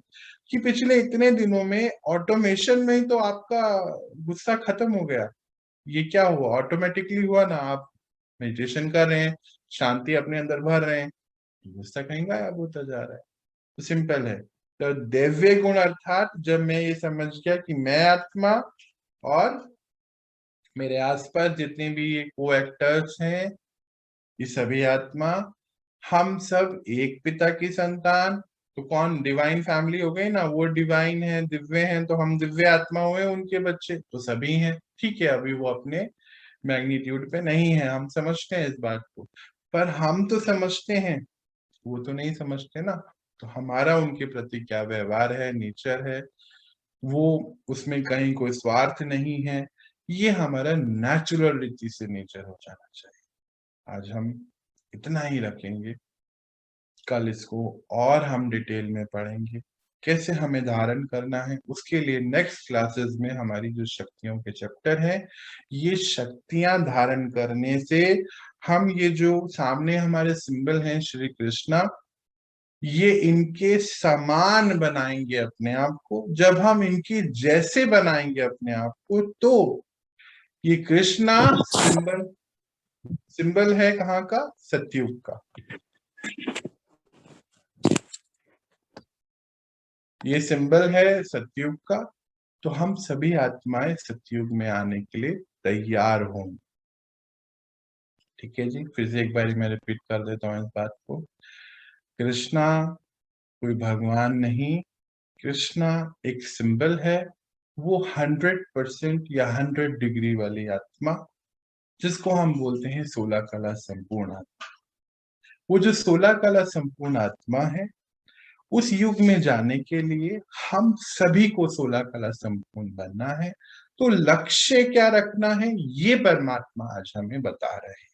कि पिछले इतने दिनों में ऑटोमेशन में ही तो आपका गुस्सा खत्म हो गया। ये क्या हुआ? ऑटोमेटिकली हुआ ना। आप मेडिटेशन कर रहे हैं, शांति अपने अंदर भर रहे हैं, गुस्सा कहीं गायब होता जा रहा है। तो सिंपल है। तो दिव्य गुण अर्थात जब मैं ये समझ गया कि मैं आत्मा और मेरे आसपास जितने भी को एक्टर्स हैं, ये सभी आत्मा, हम सब एक पिता की संतान। तो कौन? डिवाइन फैमिली हो गई ना, वो डिवाइन है, दिव्य हैं, तो हम दिव्य आत्मा हुए, उनके बच्चे तो सभी हैं। ठीक है, अभी वो अपने मैग्नीट्यूड पे नहीं है, हम समझते हैं इस बात को, पर हम तो समझते हैं, वो तो नहीं समझते ना। तो हमारा उनके प्रति क्या व्यवहार है, नेचर है, वो उसमें कहीं कोई स्वार्थ नहीं है, ये हमारा नेचुरल रीति से नेचर हो जाना चाहिए। आज हम इतना ही रखेंगे, कल इसको और हम डिटेल में पढ़ेंगे कैसे हमें धारण करना है। उसके लिए नेक्स्ट क्लासेस में हमारी जो शक्तियों के चैप्टर है, ये शक्तियां धारण करने से हम ये जो सामने हमारे सिंबल हैं श्री कृष्णा, ये इनके समान बनाएंगे अपने आप को। जब हम इनके जैसे बनाएंगे अपने आप को, तो ये कृष्णा सिंबल है कहाँ का? सतयुग का। ये सिंबल है सतयुग का। तो हम सभी आत्माएं सतयुग में आने के लिए तैयार हों। ठीक है जी, फिर से एक बार मैं रिपीट कर देता हूँ इस बात को। कृष्णा कोई भगवान नहीं, कृष्णा एक सिंबल है। वो 100% या 100 डिग्री वाली आत्मा, जिसको हम बोलते हैं 16 कला संपूर्ण आत्मा। वो जो 16 कला संपूर्ण आत्मा है, उस युग में जाने के लिए हम सभी को 16 कला संपूर्ण बनना है। तो लक्ष्य क्या रखना है, ये परमात्मा आज हमें बता रहे हैं।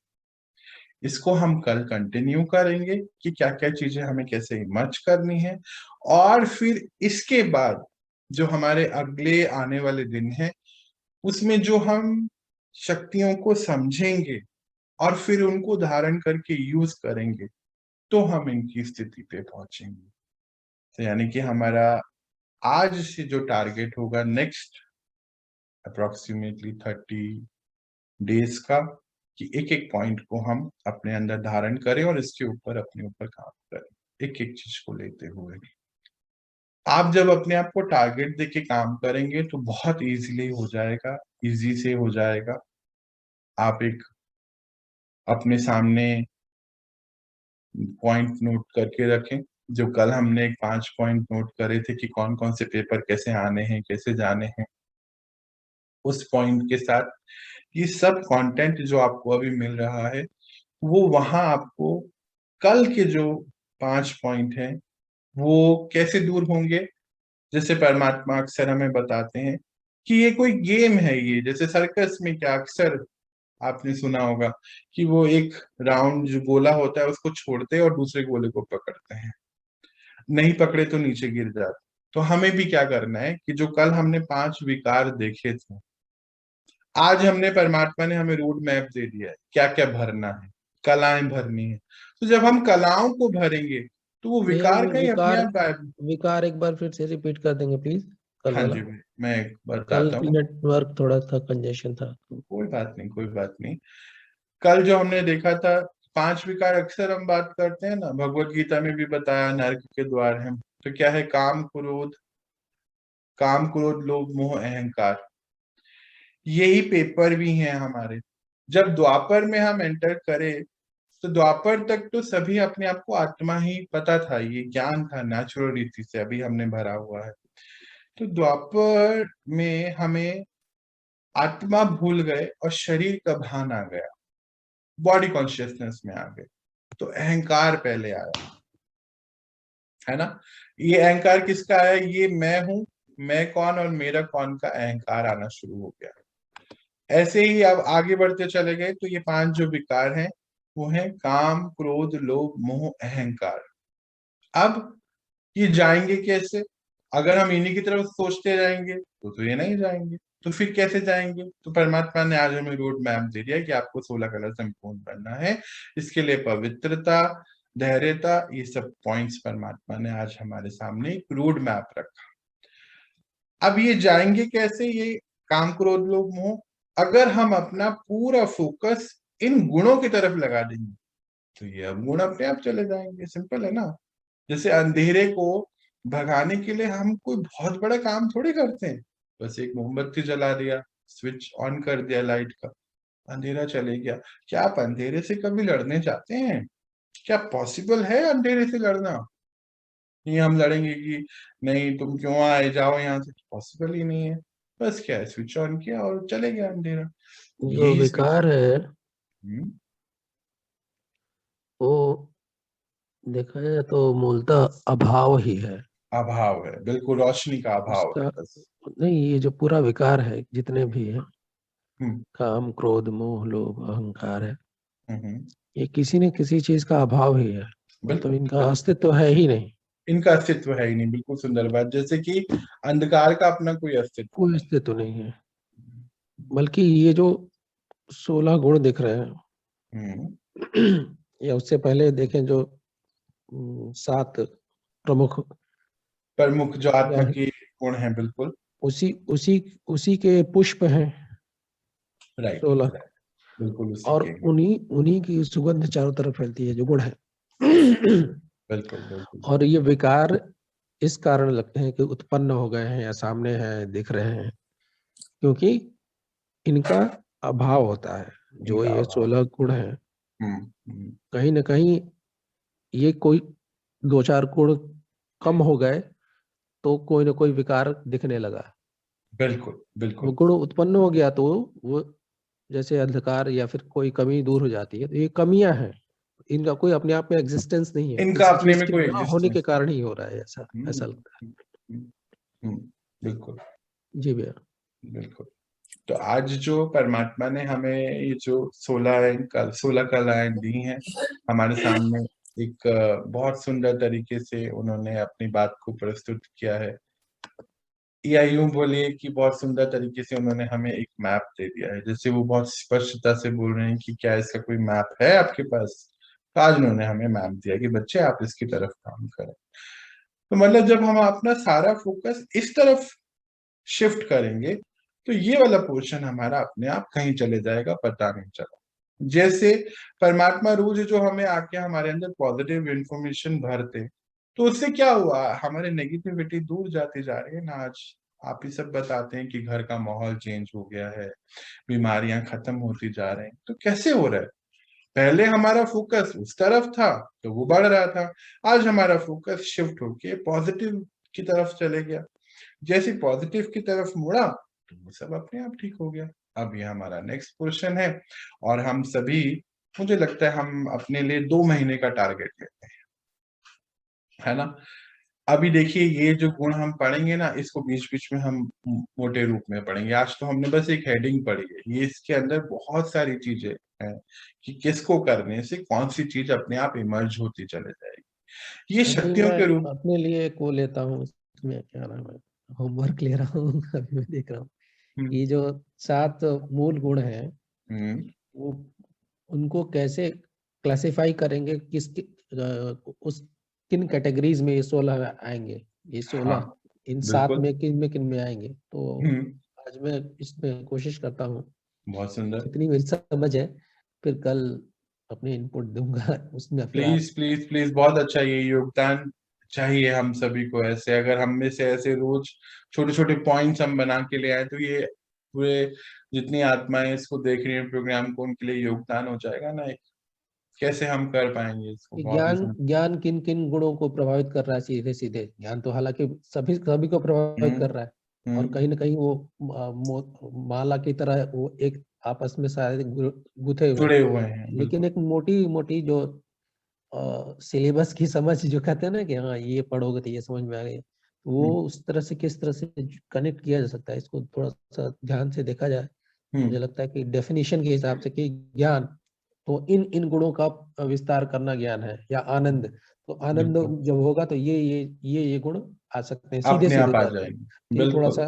इसको हम कल कंटिन्यू करेंगे कि क्या क्या चीजें हमें कैसे इमर्ज करनी है, और फिर इसके बाद जो हमारे अगले आने वाले दिन है, उसमें जो हम शक्तियों को समझेंगे और फिर उनको धारण करके यूज करेंगे, तो हम इनकी स्थिति पे पहुंचेंगे। तो यानी कि हमारा आज से जो टारगेट होगा नेक्स्ट अप्रोक्सीमेटली 30 डेज का, कि एक एक पॉइंट को हम अपने अंदर धारण करें और इसके ऊपर अपने ऊपर काम करें, एक एक चीज को लेते हुए। आप जब अपने आप को टारगेट देके काम करेंगे तो बहुत इजीली हो जाएगा, इजी से हो जाएगा। आप एक अपने सामने पॉइंट नोट करके रखें, जो कल हमने एक 5 पॉइंट नोट करे थे कि कौन कौन से पेपर कैसे आने हैं, कैसे जाने हैं। उस पॉइंट के साथ ये सब कंटेंट जो आपको अभी मिल रहा है, वो वहां आपको कल के जो 5 पॉइंट हैं वो कैसे दूर होंगे। जैसे परमात्मा अक्सर हमें बताते हैं कि ये कोई गेम है, ये जैसे सर्कस में क्या अक्सर आपने सुना होगा कि वो एक राउंड जो गोला होता है उसको छोड़ते हैं और दूसरे गोले को पकड़ते हैं, नहीं पकड़े तो नीचे गिर जाते। तो हमें भी क्या करना है कि जो कल हमने 5 विकार देखे थे, आज हमने परमात्मा ने हमें रोड मैप दे दिया है क्या क्या भरना है, कलाएं भरनी है। तो जब हम कलाओं को भरेंगे तो वो विकार कहीं अपने आप गायब। विकार एक बार फिर से रिपीट कर देंगे प्लीज, कल हाँ वाला। जी भाई, मैं कल बताता हूँ। नेटवर्क थोड़ा था, कंजेशन था। कोई बात नहीं, कोई बात नहीं। कल जो हमने देखा था 5 विकार, अक्सर हम बात करते हैं ना, भगवत गीता में भी बताया नरक के द्वार हैं। तो क्या है? काम क्रोध लोभ मोह अहंकार। यही पेपर भी हैं हमारे। जब द्वापर में हम एंटर करें तो द्वापर तक तो सभी अपने आप को आत्मा ही पता था, ये ज्ञान था नेचुरल रीति से, अभी हमने भरा हुआ है। तो द्वापर में हमें आत्मा भूल गए और शरीर का भान आ गया, बॉडी कॉन्शियसनेस में आ गए, तो अहंकार पहले आया, है ना। ये अहंकार किसका आया? ये मैं हूं, मैं कौन और मेरा कौन का अहंकार आना शुरू हो गया। ऐसे ही अब आगे बढ़ते चले गए तो ये 5 जो विकार हैं वो हैं काम, क्रोध, लोभ, मोह, अहंकार। अब ये जाएंगे कैसे? अगर हम इन्हीं की तरफ सोचते रहेंगे तो ये नहीं जाएंगे, तो फिर कैसे जाएंगे? तो परमात्मा ने आज हमें रोड मैप दे दिया कि आपको 16 कला संपूर्ण बनना है। इसके लिए पवित्रता, धैर्यता, ये सब पॉइंट्स परमात्मा ने आज हमारे सामने एक रोड मैप रखा। अब ये जाएंगे कैसे ये काम, क्रोध, लोभ, मोह? अगर हम अपना पूरा फोकस इन गुणों की तरफ लगा देंगे तो ये अब गुण अपने आप चले जाएंगे। सिंपल है ना। जैसे अंधेरे को भगाने के लिए हम कोई बहुत बड़ा काम थोड़ी करते हैं, बस एक मोमबत्ती जला दिया, स्विच ऑन कर दिया लाइट का, अंधेरा चले गया। क्या आप अंधेरे से कभी लड़ने चाहते हैं? क्या पॉसिबल है अंधेरे से लड़ना? नहीं, हम लड़ेंगे कि नहीं तुम क्यों आए, जाओ यहाँ से, पॉसिबल ही नहीं है। बस क्या है, स्विच ऑन किया और चले गया अंधेरा। जो यही विकार है हम्म, वो देखा जाए तो मूलतः अभाव ही है अभाव है, बिल्कुल रोशनी का अभाव है उसका। बस। नहीं, ये जो पूरा विकार है जितने भी है, हम्म काम, क्रोध, मोह, लोभ, अहंकार है, हम्म, ये किसी न किसी चीज का अभाव ही है। मतलब बिल्कुल इनका अस्तित्व है ही नहीं, इनका अस्तित्व है ही नहीं। बिल्कुल सुंदर बात, जैसे कि अंधकार का अपना कोई अस्तित्व कोई नहीं। अस्तित्व नहीं है। बल्कि ये जो 16 गुण दिख रहे हैं हम्म, या उससे पहले देखें जो 7 प्रमुख प्रमुख जो आत्मा या के गुण हैं, बिल्कुल उसी उसी उसी के पुष्प हैं राइट, 16, बिल्कुल उसी और के। उन्हीं उन्हीं की सुगंध चारों तरफ फैलती है जो गुण है। बिल्कुल बिल्कुल और ये विकार इस कारण लगते हैं कि उत्पन्न हो गए हैं या सामने हैं, दिख रहे हैं, क्योंकि इनका अभाव होता है। जो इनका ये अभाव। 16 गुण है, हम्म, कहीं ना कहीं ये कोई 2-4 गुण कम हो गए तो कोई ना कोई विकार दिखने लगा। बिल्कुल वो बिल्कुल गुण उत्पन्न हो गया तो वो जैसे अंधकार या फिर कोई कमी दूर हो जाती है, तो ये कमियां हैं, इनका कोई अपने आप में एग्जिस्टेंस नहीं है, इनका किसी अपने चीज में के कोई ना होने के एग्जिस्टेंस कारण ही हो रहा है, ऐसा नहीं। ऐसा लगता हम्म, हम्म, बिल्कुल है। जी भैया। बिल्कुल। तो आज जो परमात्मा ने हमें ये जो 16 कलाएं दी हैं हमारे सामने, एक बहुत सुंदर तरीके से उन्होंने अपनी बात को प्रस्तुत किया है, या यूं बोलिए कि बहुत सुंदर तरीके से उन्होंने हमें एक मैप दे दिया है। जैसे वो बहुत स्पष्टता से बोल रहे हैं कि क्या इसका कोई मैप है आपके पास? तो आज उन्होंने हमें मैप दिया कि बच्चे आप इसकी तरफ काम करें। तो मतलब जब हम अपना सारा फोकस इस तरफ शिफ्ट करेंगे तो ये वाला पोर्शन हमारा अपने आप कहीं चले जाएगा, पता नहीं चला। जैसे परमात्मा रोज जो हमें आके हमारे अंदर पॉजिटिव इंफॉर्मेशन भरते, तो उससे क्या हुआ, हमारे नेगेटिविटी दूर जाती जा रही है ना। आज आप ही सब बताते हैं कि घर का माहौल चेंज हो गया है, बीमारियां खत्म होती जा रही हैं। तो कैसे हो रहा है? पहले हमारा फोकस उस तरफ था तो वो बढ़ रहा था, आज हमारा फोकस शिफ्ट होके पॉजिटिव की तरफ चले गया। जैसे पॉजिटिव की तरफ मुड़ा तो वो सब अपने आप ठीक हो गया। अब ये हमारा नेक्स्ट क्वेश्चन है, और हम सभी, मुझे लगता है हम अपने लिए 2 महीने का टारगेट लेते हैं, है ना। अभी देखिए ये जो गुण हम पढ़ेंगे ना, इसको बीच बीच में हम मोटे रूप में पढ़ेंगे। आज तो हमने बस एक हेडिंग पढ़ी है, ये इसके अंदर बहुत सारी चीजें हैं कि किसको करने से कौन सी चीज अपने आप इमर्ज होती चले जाएगी। ये अभी शक्तियों मैं के रूप। अपने लिए एक वो लेता हूँ, इसमें क्या नाम है, होमवर्क ले रहा हूँ। अभी मैं देख रहा हूँ हम्म, ये जो 7 मूल गुण हैं, हम्म, वो उनको कैसे क्लासिफाई करेंगे, उस किन कैटेगरीज में ये 16 आएंगे, ये 16 हाँ इन 7 बिल्कुल। में किन में आएंगे। तो हम्म, आज मैं इसमें कोशिश करता हूँ, बहुत सुंदर। जितनी मेरी समझ है फिर कल अपने इनपुट दूंगा उसमें, फिर आप। प्लीज प्लीज प्लीज, बहुत अच्छा, ये योगदान चाहिए हम सभी को। ऐसे अगर हम में से ऐसे रोज छोटे छोटे पॉइंट्स हम बना के ले आए तो ये पूरे जितनी आत्माएं इसको देख रही हैं प्रोग्राम को, उनके लिए योगदान हो जाएगा ना एक। कैसे हम कर पाएंगे इसको? कि बहुत ही ज्ञान किन किन गुणों को प्रभावित कर रहा है सीधे सीधे? ज्ञान तो हालांकि सभी को प्रभावित कर रहा है, और कहीं ना कहीं वो माला की तरह वो एक आपस में सारे गुथे हुए जुड़े हैं। हुए हैं। लेकिन एक मोटी मोटी जो सिलेबस की समझ जो कहते हैं ना कि हाँ ये पढ़ोगे तो ये समझ में आ गई, वो उस तरह से किस तरह से कनेक्ट किया जा सकता है, इसको थोड़ा सा ध्यान से देखा जाए। मुझे लगता है कि डेफिनेशन के हिसाब से कि ज्ञान तो इन गुणों का विस्तार करना ज्ञान है, या आनंद, तो आनंद बिल्कुल। जब होगा तो ये गुण आ सकते हैं सीधे अपने आप सीधे आ तौर पर। जाएंगे। तो ये थोड़ा बिल्कुल। सा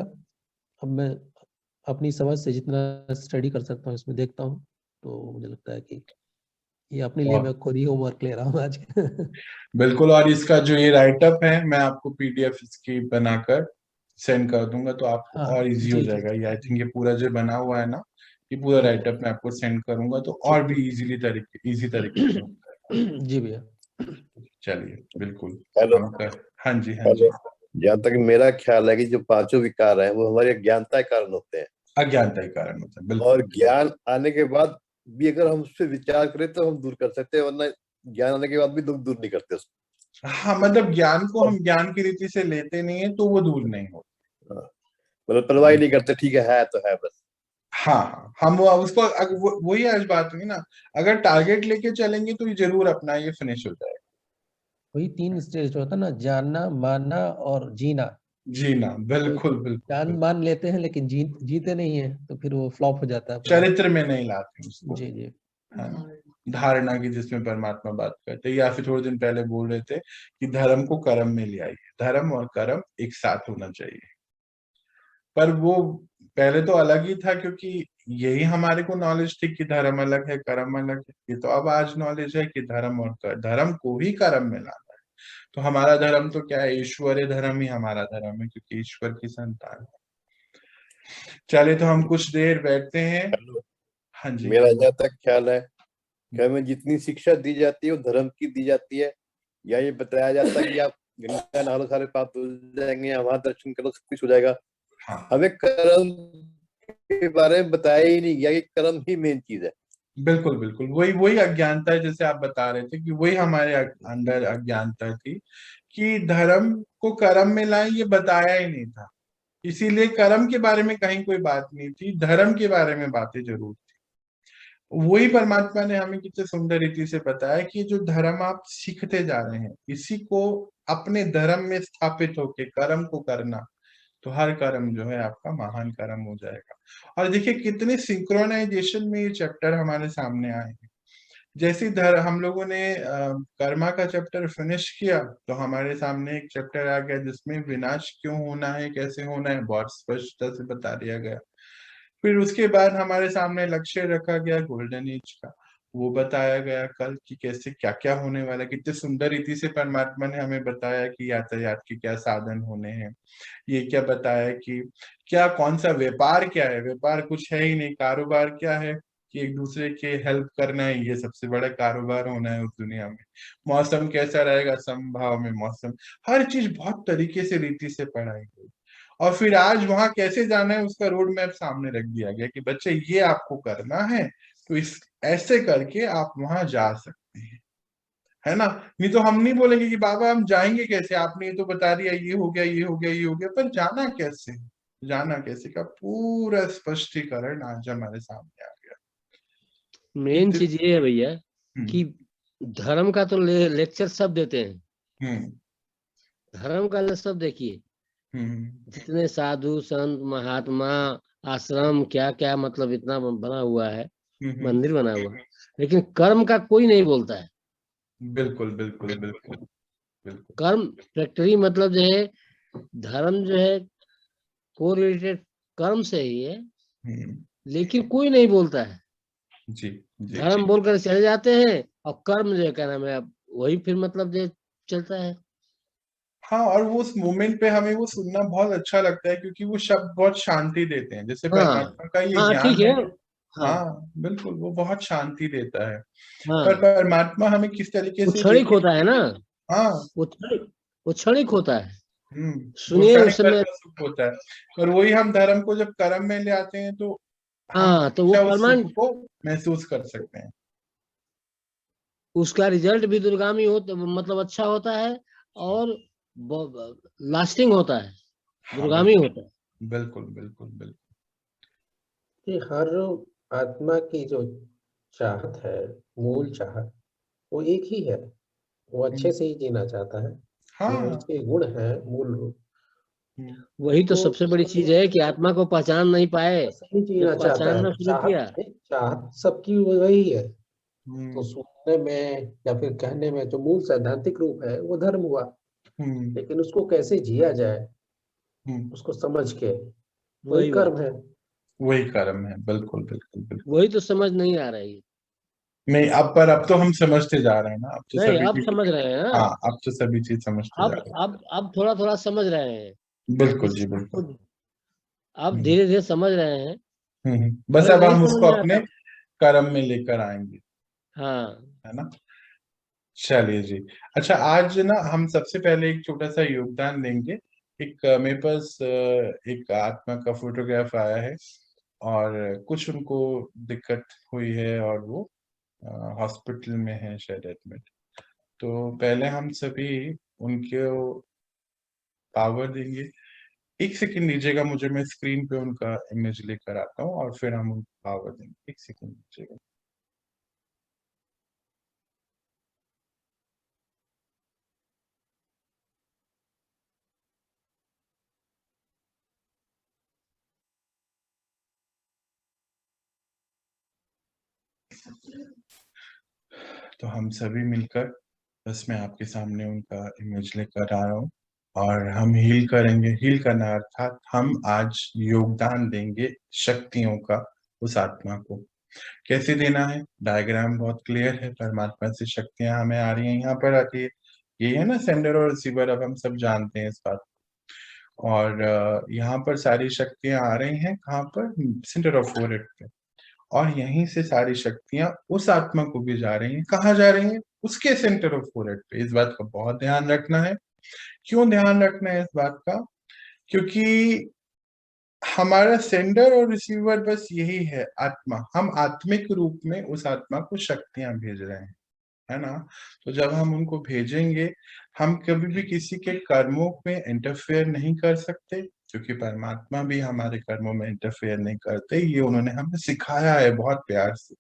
अब मैं अपनी समझ से जितना स्टडी कर सकता हूँ इसमें देखता हूँ, तो मुझे लगता है कि ये अपने लिए मैं खुद ही होमवर्क ले रहा हूँ आज। बिल्कुल। और इसका जो ये राइटअप है मैं आपको पीडीएफ इसकी बनाकर सेंड कर दूंगा, तो आपको हाँ, और इजी हो जी जाएगा। ये आई थिंक ये पूरा जो बना हुआ है ना, ये पूरा राइटअप मैं आपको सेंड करूंगा, तो और भी इजी तरीके से हो जाएगा। जी भैया। चलिए, बिल्कुल। हेलो हाँ जी, हाँ जी। जहाँ तक मेरा ख्याल है कि जो पांचों विकार हैं वो हमारे अज्ञानता के कारण होते हैं, अज्ञानता के कारण होता है। बिल्कुल। और ज्ञान आने के बाद भी अगर हम उस पर विचार करें तो हम दूर कर सकते हैं, वरना ज्ञान आने के बाद भी दूर नहीं करते उसको। हाँ, मतलब ज्ञान को हम ज्ञान की रीति से लेते नहीं है तो वो दूर नहीं होता। मतलब परवाह नहीं करते, ठीक है तो है बस। हाँ, हम उसको वही आज बात हुई ना, अगर टारगेट लेके चलेंगे तो ये जरूर अपना ये फिनिश हो जाएगा। वही 3 स्टेज होता है ना, जानना, मानना और जीना। जीना, बिल्कुल बिल्कुल। जान मान लेते हैं लेकिन जीते नहीं है, तो फिर वो फ्लॉप हो जाता है। चरित्र में नहीं लाते उसको। जी जी। हाँ, धारणा की, जिसमें परमात्मा बात करते हैं, या फिर थोड़े दिन पहले बोल रहे थे कि धर्म को कर्म में ले आइए। धर्म और कर्म एक साथ होना चाहिए। पर वो पहले तो अलग ही था, क्योंकि यही हमारे को नॉलेज थी कि धर्म अलग है, कर्म अलग है। ये तो अब आज नॉलेज है कि धर्म और धर्म को ही कर्म में लाना है। तो हमारा धर्म तो क्या है? ईश्वरीय धर्म ही हमारा धर्म है, क्योंकि ईश्वर की संतान है। चले तो हम कुछ देर बैठते हैं। हाँ जी। मेरा जहाँ तक ख्याल है कि हमें जितनी शिक्षा दी जाती है वो धर्म की दी जाती है, या ये बताया जाता है कि आप गंगा नहा लो सारे पाप धुल जाएंगे, या वहां दर्शन करो सब कुछ हो जाएगा। हाँ, हमें कर्म के बारे में बताया ही नहीं गया कि कर्म ही मेन चीज है। बिल्कुल बिल्कुल। वही अज्ञानता है, जैसे आप बता रहे थे कि वही हमारे अंदर अज्ञानता थी कि धर्म को कर्म में लाए, ये बताया ही नहीं था। इसीलिए कर्म के बारे में कहीं कोई बात नहीं थी, धर्म के बारे में बातें जरूर थी। वही परमात्मा ने हमें कितने सुंदर रीति से बताया कि जो धर्म आप सीखते जा रहे हैं, इसी को अपने धर्म में स्थापित होके कर्म को करना, तो हर कर्म जो है आपका महान कर्म हो जाएगा। और देखिए कितने सिंक्रोनाइजेशन में ये चैप्टर हमारे सामने आए हैं। जैसे हम लोगों ने कर्मा का चैप्टर फिनिश किया, तो हमारे सामने एक चैप्टर आ गया जिसमें विनाश क्यों होना है, कैसे होना है, बहुत स्पष्टता से बता दिया गया। फिर उसके बाद हमारे सामने लक्ष्य रखा गया गोल्डन एज का, वो बताया गया कल कि कैसे क्या क्या होने वाला है। कितने सुंदर रीति से परमात्मा ने हमें बताया कि यातायात के क्या साधन होने हैं। ये क्या बताया कि क्या कौन सा व्यापार क्या है, व्यापार कुछ है ही नहीं। कारोबार क्या है कि एक दूसरे के हेल्प करना है, ये सबसे बड़ा कारोबार होना है उस दुनिया में। मौसम कैसा रहेगा, समभाव में मौसम, हर चीज बहुत तरीके से रीति से पढ़ाई गई। और फिर आज वहां कैसे जाना है उसका रोड मैप सामने रख दिया गया कि बच्चे ये आपको करना है, तो इस ऐसे करके आप वहां जा सकते हैं, है ना। नहीं तो हम नहीं बोलेंगे कि बाबा हम जाएंगे कैसे, आपने ये तो बता दिया, ये हो गया, ये हो गया, ये हो गया, पर जाना कैसे का पूरा स्पष्टीकरण आज हमारे सामने आ गया। मेन चीज ये है भैया कि हम्म धर्म का तो लेक्चर सब देते हैं। हम्म धर्म का सब देखिए, जितने साधु संत महात्मा आश्रम क्या क्या, मतलब इतना बना हुआ है, मंदिर बना हुआ है, लेकिन कर्म का कोई नहीं बोलता है। बिल्कुल बिल्कुल बिल्कुल बिल्कुल। कर्म प्रैक्टिकली मतलब जो है, धर्म जो है को रिलेटेड कर्म से ही है, लेकिन कोई नहीं बोलता है। जी जी। धर्म बोलकर चले जाते हैं और कर्म जो है क्या नाम है, अब वही फिर मतलब जो चलता है। हाँ, और वो उस मोमेंट पे हमें वो सुनना बहुत अच्छा लगता है, क्योंकि वो शब्द बहुत शांति देते हैं। जैसे हाँ परमात्मा का ये हाँ, ज्ञान ठीक है। है। हाँ हाँ बिल्कुल, वो बहुत शांति देता है। हाँ, पर परमात्मा हमें किस तरीके वो से क्षणिक लेके, होता है ना, हाँ, वो क्षणिक होता है। वो सुनिए क्षणिक उस समय, सुख होता है। और वही हम धर्म को जब कर्म में ले आते हैं तो हम हाँ तो वो उस सुख को महसूस कर सकते हैं। उसका रिजल्ट भी दूरगामी होता, मतलब अच्छा होता है और लास्टिंग होता है, हाँ, दूरगामी होता है। बिल्कुल बिल्कुल बिल्कुल। कि हर आत्मा की जो चाहत है, मूल चाहत, वो एक ही है। वो अच्छे से ही जीना चाहता है। हाँ। जो उसके गुण है मूल रूप, वही तो उसको सबसे बड़ी चीज है कि आत्मा को पहचान नहीं पाए। सही जीना जब चाहता है। पहचानना शुरू किया, चाहत सबकी वही है। हम्म, तो सुनने में या फिर कहने में जो मूल सैद्धांतिक रूप है वो धर्म हुआ, हम्म, लेकिन उसको कैसे जिया जाए, हम्म, उसको समझ के, वही वही कर्म बात, है। वही कर्म है, बिल्कुल बिल्कुल बिल्कुल। वही तो समझ नहीं आ रही है। नहीं, अब तो हम समझते जा रहे हैं ना, अब तो नहीं, सभी अब चीज। समझ रहे हैं हाँ, ना। अब तो सभी चीज समझते जा रहे अब थोड़ा थोड़ा समझ रहे हैं हैं, बिल्कुल इस जी चीज बिल्कुल। को। अब हम्म, धीरे धीरे समझ रहे हैं। बस पहले अब नहीं हम समझ उसको में अपने आता। कर्म में लेकर आएंगे, हाँ, है ना। चलिए जी। अच्छा, आज ना हम सबसे पहले एक छोटा सा योगदान देंगे। एक मेरे पास एक आत्मा का फोटोग्राफ आया है, और कुछ उनको दिक्कत हुई है और वो हॉस्पिटल में है शायद एडमिट। तो पहले हम सभी उनको पावर देंगे। एक सेकंड दीजिएगा मुझे, मैं स्क्रीन पे उनका इमेज लेकर आता हूँ और फिर हम उनको पावर देंगे। एक सेकंड दीजिएगा। तो हम सभी मिलकर, बस मैं आपके सामने उनका इमेज लेकर आ रहा हूँ, और हम हील करेंगे। हील करना अर्थात हम आज योगदान देंगे शक्तियों का उस आत्मा को। कैसे देना है, डायग्राम बहुत क्लियर है। परमात्मा से शक्तियां हमें आ रही हैं, यहाँ पर आती है। ये है ना सेंडर और रिसीवर, अब हम सब जानते हैं इस बात को। और यहाँ पर सारी शक्तियां आ रही हैं कहाँ पर, सेंटर ऑफ फोरहेड पे। और यहीं से सारी शक्तियां उस आत्मा को भी जा रही हैं। कहाँ जा रही हैं, उसके सेंटर ऑफ फोरहेड पे। इस बात का बहुत ध्यान रखना है। क्यों ध्यान रखना है इस बात का, क्योंकि हमारा सेंडर और रिसीवर बस यही है, आत्मा। हम आत्मिक रूप में उस आत्मा को शक्तियां भेज रहे हैं, है ना। तो जब हम उनको भेजेंगे, हम कभी भी किसी के कर्मों में इंटरफेयर नहीं कर सकते, क्योंकि परमात्मा भी हमारे कर्मों में इंटरफेयर नहीं करते। ये उन्होंने हमें सिखाया है बहुत प्यार से।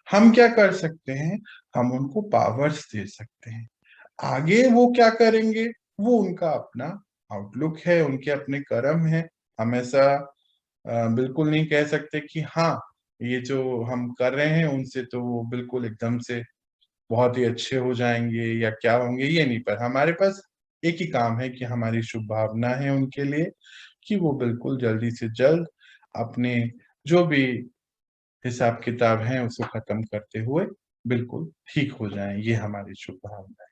हम क्या कर सकते हैं, हम उनको पावर्स दे सकते हैं। आगे वो क्या करेंगे, वो उनका अपना आउटलुक है, उनके अपने कर्म है। हम ऐसा बिल्कुल नहीं कह सकते कि हाँ, ये जो हम कर रहे हैं उनसे तो वो बिल्कुल एकदम से बहुत ही अच्छे हो जाएंगे या क्या होंगे, ये नहीं। पर हमारे पास एक ही काम है कि हमारी शुभ भावना है उनके लिए, कि वो बिल्कुल जल्दी से जल्द अपने जो भी हिसाब किताब है उसको खत्म करते हुए बिल्कुल ठीक हो जाएं। ये हमारी शुभ भावना है।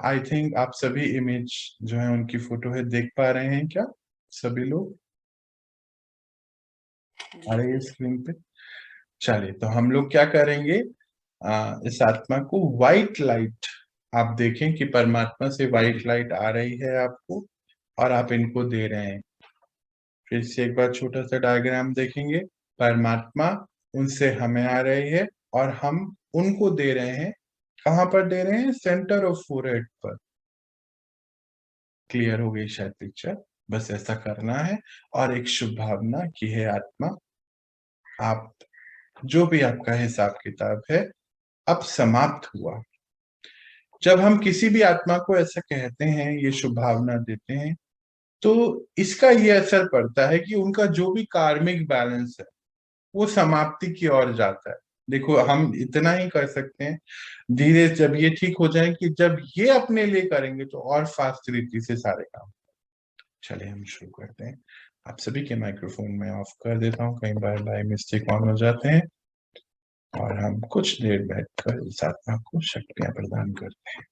आई थिंक आप सभी इमेज जो है उनकी फोटो है, देख पा रहे हैं क्या सभी लोग? आ रही है स्क्रीन पे? चलिए, तो हम लोग क्या करेंगे, इस आत्मा को व्हाइट लाइट, आप देखें कि परमात्मा से व्हाइट लाइट आ रही है आपको, और आप इनको दे रहे हैं। फिर से एक बार छोटा सा डायग्राम देखेंगे। परमात्मा उनसे हमें आ रही है, और हम उनको दे रहे हैं। कहाँ पर दे रहे हैं, सेंटर ऑफ फोरहेड पर। क्लियर हो गई शायद पिक्चर। बस ऐसा करना है, और एक शुभ भावना की है आत्मा, आप जो भी आपका हिसाब किताब है अब समाप्त हुआ। जब हम किसी भी आत्मा को ऐसा कहते हैं, ये शुभ भावना देते हैं, तो इसका ये असर पड़ता है कि उनका जो भी कार्मिक बैलेंस है वो समाप्ति की ओर जाता है। देखो, हम इतना ही कर सकते हैं, धीरे जब ये ठीक हो जाए, कि जब ये अपने लिए करेंगे तो और फास्ट रीति से सारे काम। चलिए हम शुरू करते हैं। आप सभी के माइक्रोफोन में ऑफ कर देता हूँ, कई बार बाय मिस्टेक ऑन हो जाते हैं। और हम कुछ देर बैठकर इस आत्मा को शक्तियां प्रदान करते हैं।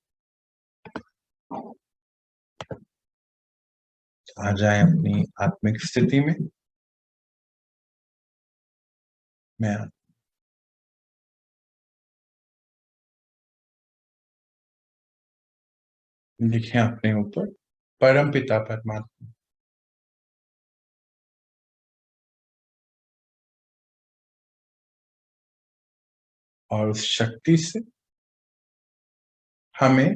आ जाए अपनी आत्मिक स्थिति में। मैं लिखे अपने ऊपर परम पिता परमात्मा, और उस शक्ति से हमें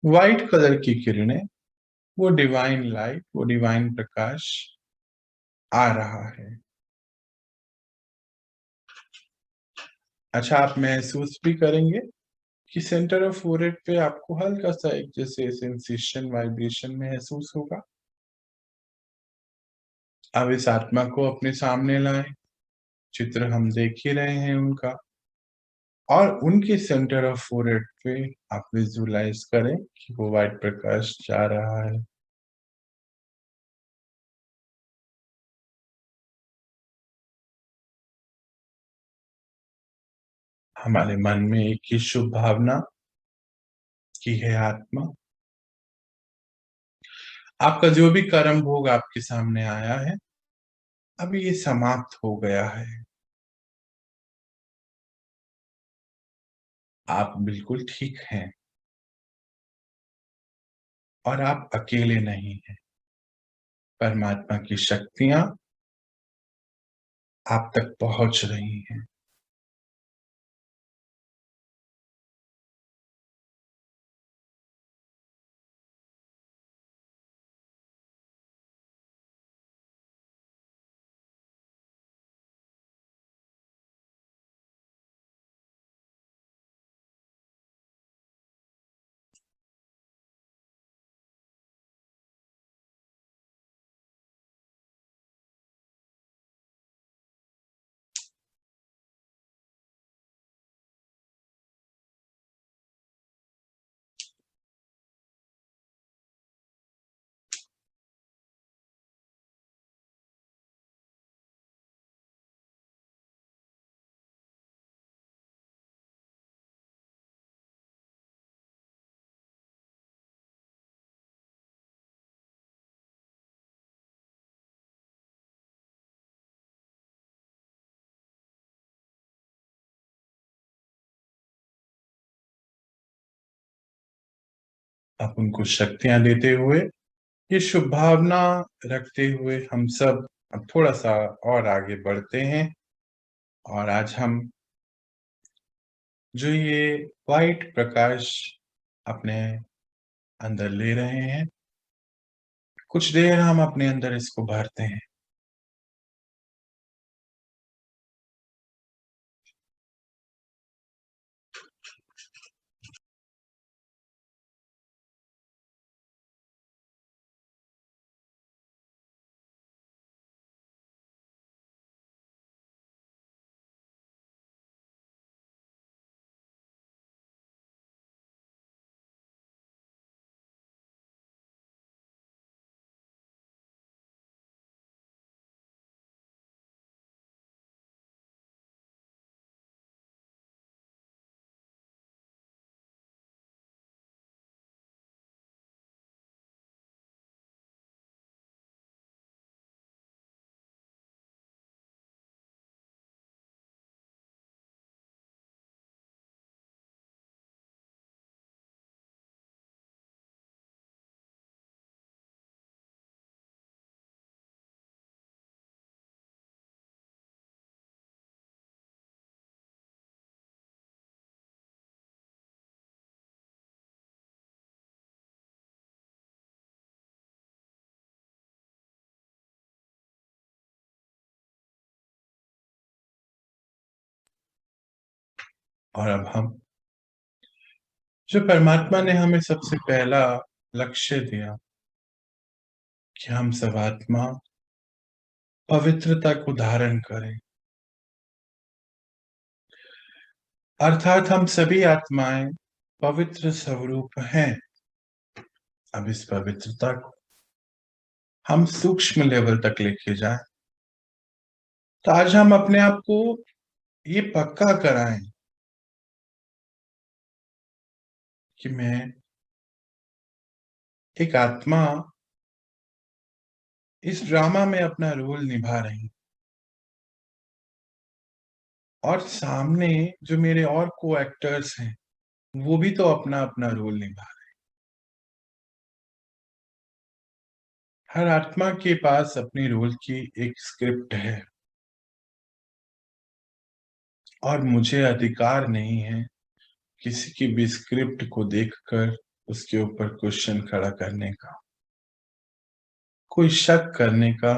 व्हाइट कलर की किरणें, वो डिवाइन लाइट, वो डिवाइन प्रकाश आ रहा है। अच्छा, आप महसूस भी करेंगे कि सेंटर ऑफ फोरहेड पे आपको हल्का सा एक जैसे सेंसेशन, वाइब्रेशन महसूस होगा। अब इस आत्मा को अपने सामने लाएं, चित्र हम देख ही रहे हैं उनका, और उनके सेंटर ऑफ फोरहेड पे आप विजुलाइज करें कि वो व्हाइट प्रकाश जा रहा है। हमारे मन में एक ही शुभ भावना की है आत्मा। आपका जो भी कर्म भोग आपके सामने आया है, अभी ये समाप्त हो गया है। आप बिल्कुल ठीक हैं और आप अकेले नहीं हैं। परमात्मा की शक्तियां आप तक पहुंच रही हैं। आप उनको शक्तियां देते हुए, ये शुभ भावना रखते हुए हम सब अब थोड़ा सा और आगे बढ़ते हैं। और आज हम जो ये व्हाइट प्रकाश अपने अंदर ले रहे हैं, कुछ देर हम अपने अंदर इसको भरते हैं। और अब हम, जो परमात्मा ने हमें सबसे पहला लक्ष्य दिया कि हम सब आत्मा पवित्रता को धारण करें, अर्थात हम सभी आत्माएं पवित्र स्वरूप हैं। अब इस पवित्रता को हम सूक्ष्म लेवल तक लेके जाएं। तो आज हम अपने आप को ये पक्का कराएं कि मैं एक आत्मा इस ड्रामा में अपना रोल निभा रही हूं, और सामने जो मेरे और को एक्टर्स हैं, वो भी तो अपना अपना रोल निभा रहे हैं। हर आत्मा के पास अपनी रोल की एक स्क्रिप्ट है, और मुझे अधिकार नहीं है किसी की भी स्क्रिप्ट को देखकर उसके ऊपर क्वेश्चन खड़ा करने का, कोई शक करने का,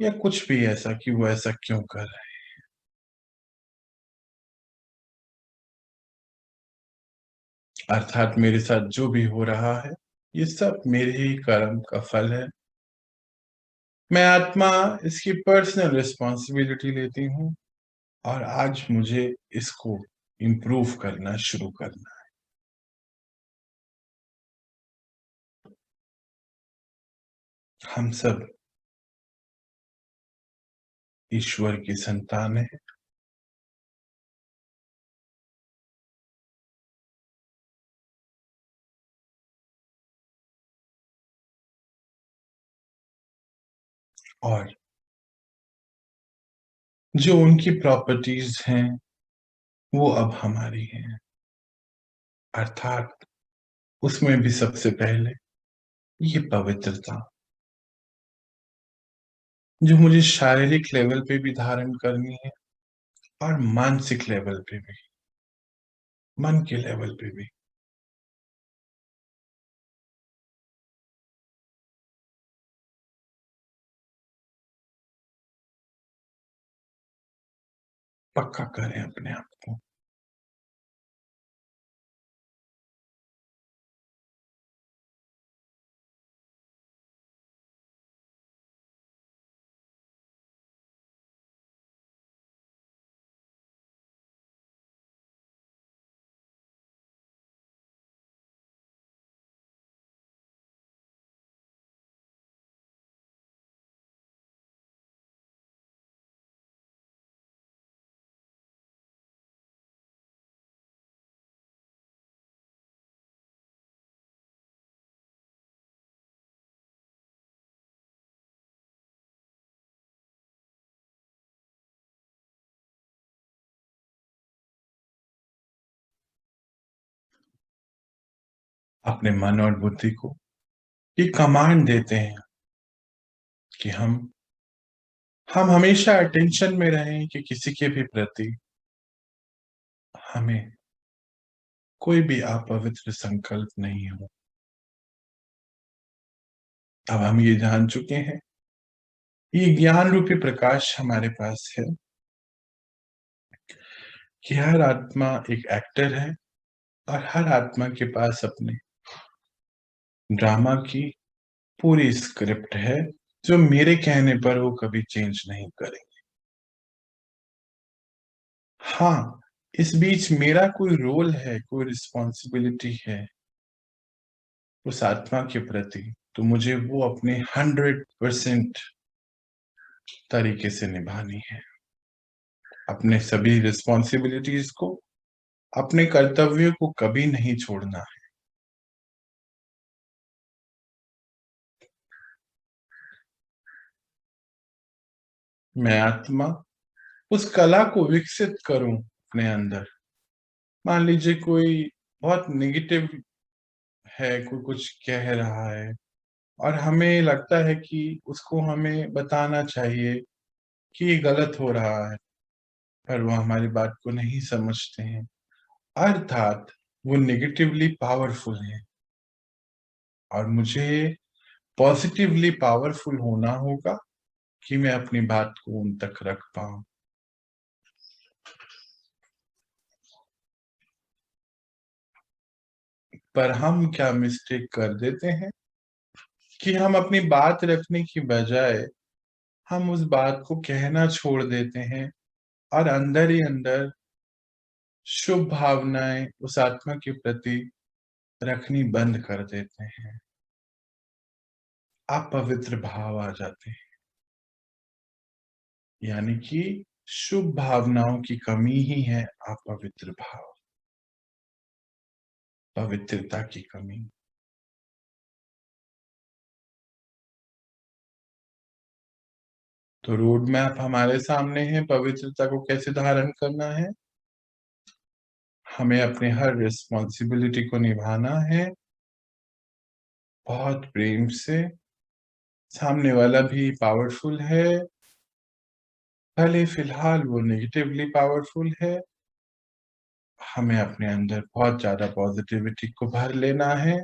या कुछ भी ऐसा कि वो ऐसा क्यों कर रहे हैं। अर्थात मेरे साथ जो भी हो रहा है ये सब मेरे ही कर्म का फल है। मैं आत्मा इसकी पर्सनल रिस्पॉन्सिबिलिटी लेती हूँ और आज मुझे इसको इम्प्रूव करना शुरू करना है। हम सब ईश्वर की संतान है। और जो उनकी प्रॉपर्टीज हैं वो अब हमारी हैं। अर्थात उसमें भी सबसे पहले ये पवित्रता, जो मुझे शारीरिक लेवल पे भी धारण करनी है और मानसिक लेवल पे भी, मन के लेवल पे भी। पक्का करें अपने आप को। अपने मन और बुद्धि को ये कमांड देते हैं कि हम हमेशा अटेंशन में रहें कि किसी के भी प्रति हमें कोई भी अपवित्र संकल्प नहीं हो। अब हम ये जान चुके हैं, ये ज्ञान रूपी प्रकाश हमारे पास है कि हर आत्मा एक एक्टर है और हर आत्मा के पास अपने ड्रामा की पूरी स्क्रिप्ट है, जो मेरे कहने पर वो कभी चेंज नहीं करेंगे। हाँ, इस बीच मेरा कोई रोल है, कोई रिस्पॉन्सिबिलिटी है उस आत्मा के प्रति, तो मुझे वो अपने 100% तरीके से निभानी है। अपने सभी रिस्पॉन्सिबिलिटीज को, अपने कर्तव्यों को कभी नहीं छोड़ना है। मैं आत्मा उस कला को विकसित करूं अपने अंदर। मान लीजिए कोई बहुत नेगेटिव है, कोई कुछ कह रहा है और हमें लगता है कि उसको हमें बताना चाहिए कि ये गलत हो रहा है, पर वो हमारी बात को नहीं समझते हैं। अर्थात वो नेगेटिवली पावरफुल है और मुझे पॉजिटिवली पावरफुल होना होगा कि मैं अपनी बात को उन तक रख पाऊं। पर हम क्या मिस्टेक कर देते हैं कि हम अपनी बात रखने की बजाय हम उस बात को कहना छोड़ देते हैं और अंदर ही अंदर शुभ भावनाएं उस आत्मा के प्रति रखनी बंद कर देते हैं। अपवित्र भाव आ जाते हैं, यानी कि शुभ भावनाओं की कमी ही है अपवित्र भाव, पवित्रता की कमी। तो रोड मैप हमारे सामने है, पवित्रता को कैसे धारण करना है। हमें अपने हर रिस्पॉन्सिबिलिटी को निभाना है बहुत प्रेम से। सामने वाला भी पावरफुल है, भले फिलहाल वो नेगेटिवली पावरफुल है, हमें अपने अंदर बहुत ज्यादा पॉजिटिविटी को भर लेना है